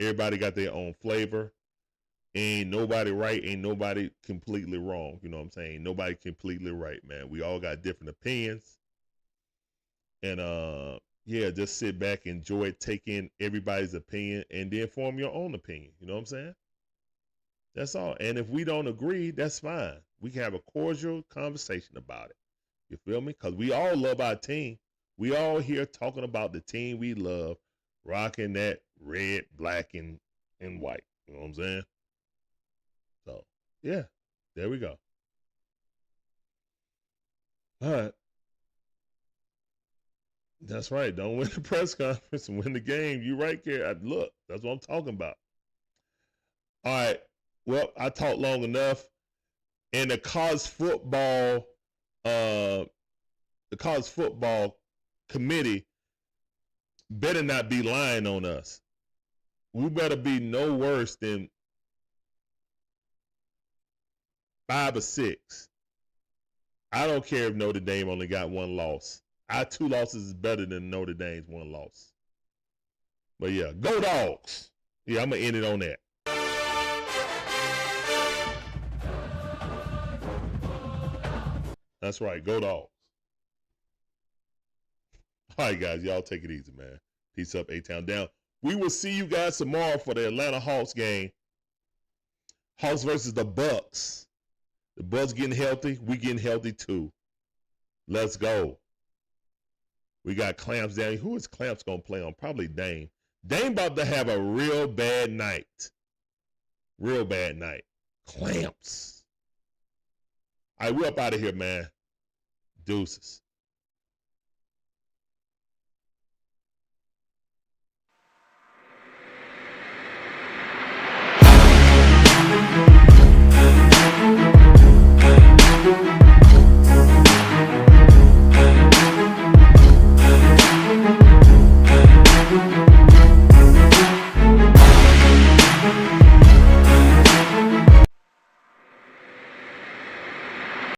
everybody got their own flavor. Ain't nobody right, ain't nobody completely wrong. You know what I'm saying? Nobody completely right, man. We all got different opinions. And yeah, just sit back, enjoy it, take in everybody's opinion, and then form your own opinion. You know what I'm saying? That's all. And if we don't agree, that's fine. We can have a cordial conversation about it. You feel me? Because we all love our team. We all here talking about the team we love, rocking that red, black, and white. You know what I'm saying? So, yeah, there we go. All right. That's right. Don't win the press conference and win the game. You right, Kerry. Look, that's what I'm talking about. All right. Well, I talked long enough. And the college football committee better not be lying on us. We better be no worse than 5 or 6. I don't care if Notre Dame only got 1 loss. Our 2 losses is better than Notre Dame's 1 loss. But yeah, go Dogs. Yeah, I'm going to end it on that. That's right, go Dogs. All right, guys, y'all take it easy, man. Peace up, A-Town down. We will see you guys tomorrow for the Atlanta Hawks game. Hawks versus the Bucks. The Bucks getting healthy. We getting healthy too. Let's go. We got Clamps down. Who is Clamps going to play on? Probably Dame. Dame about to have a real bad night. Real bad night. Clamps. All right, we're up out of here, man. Deuces.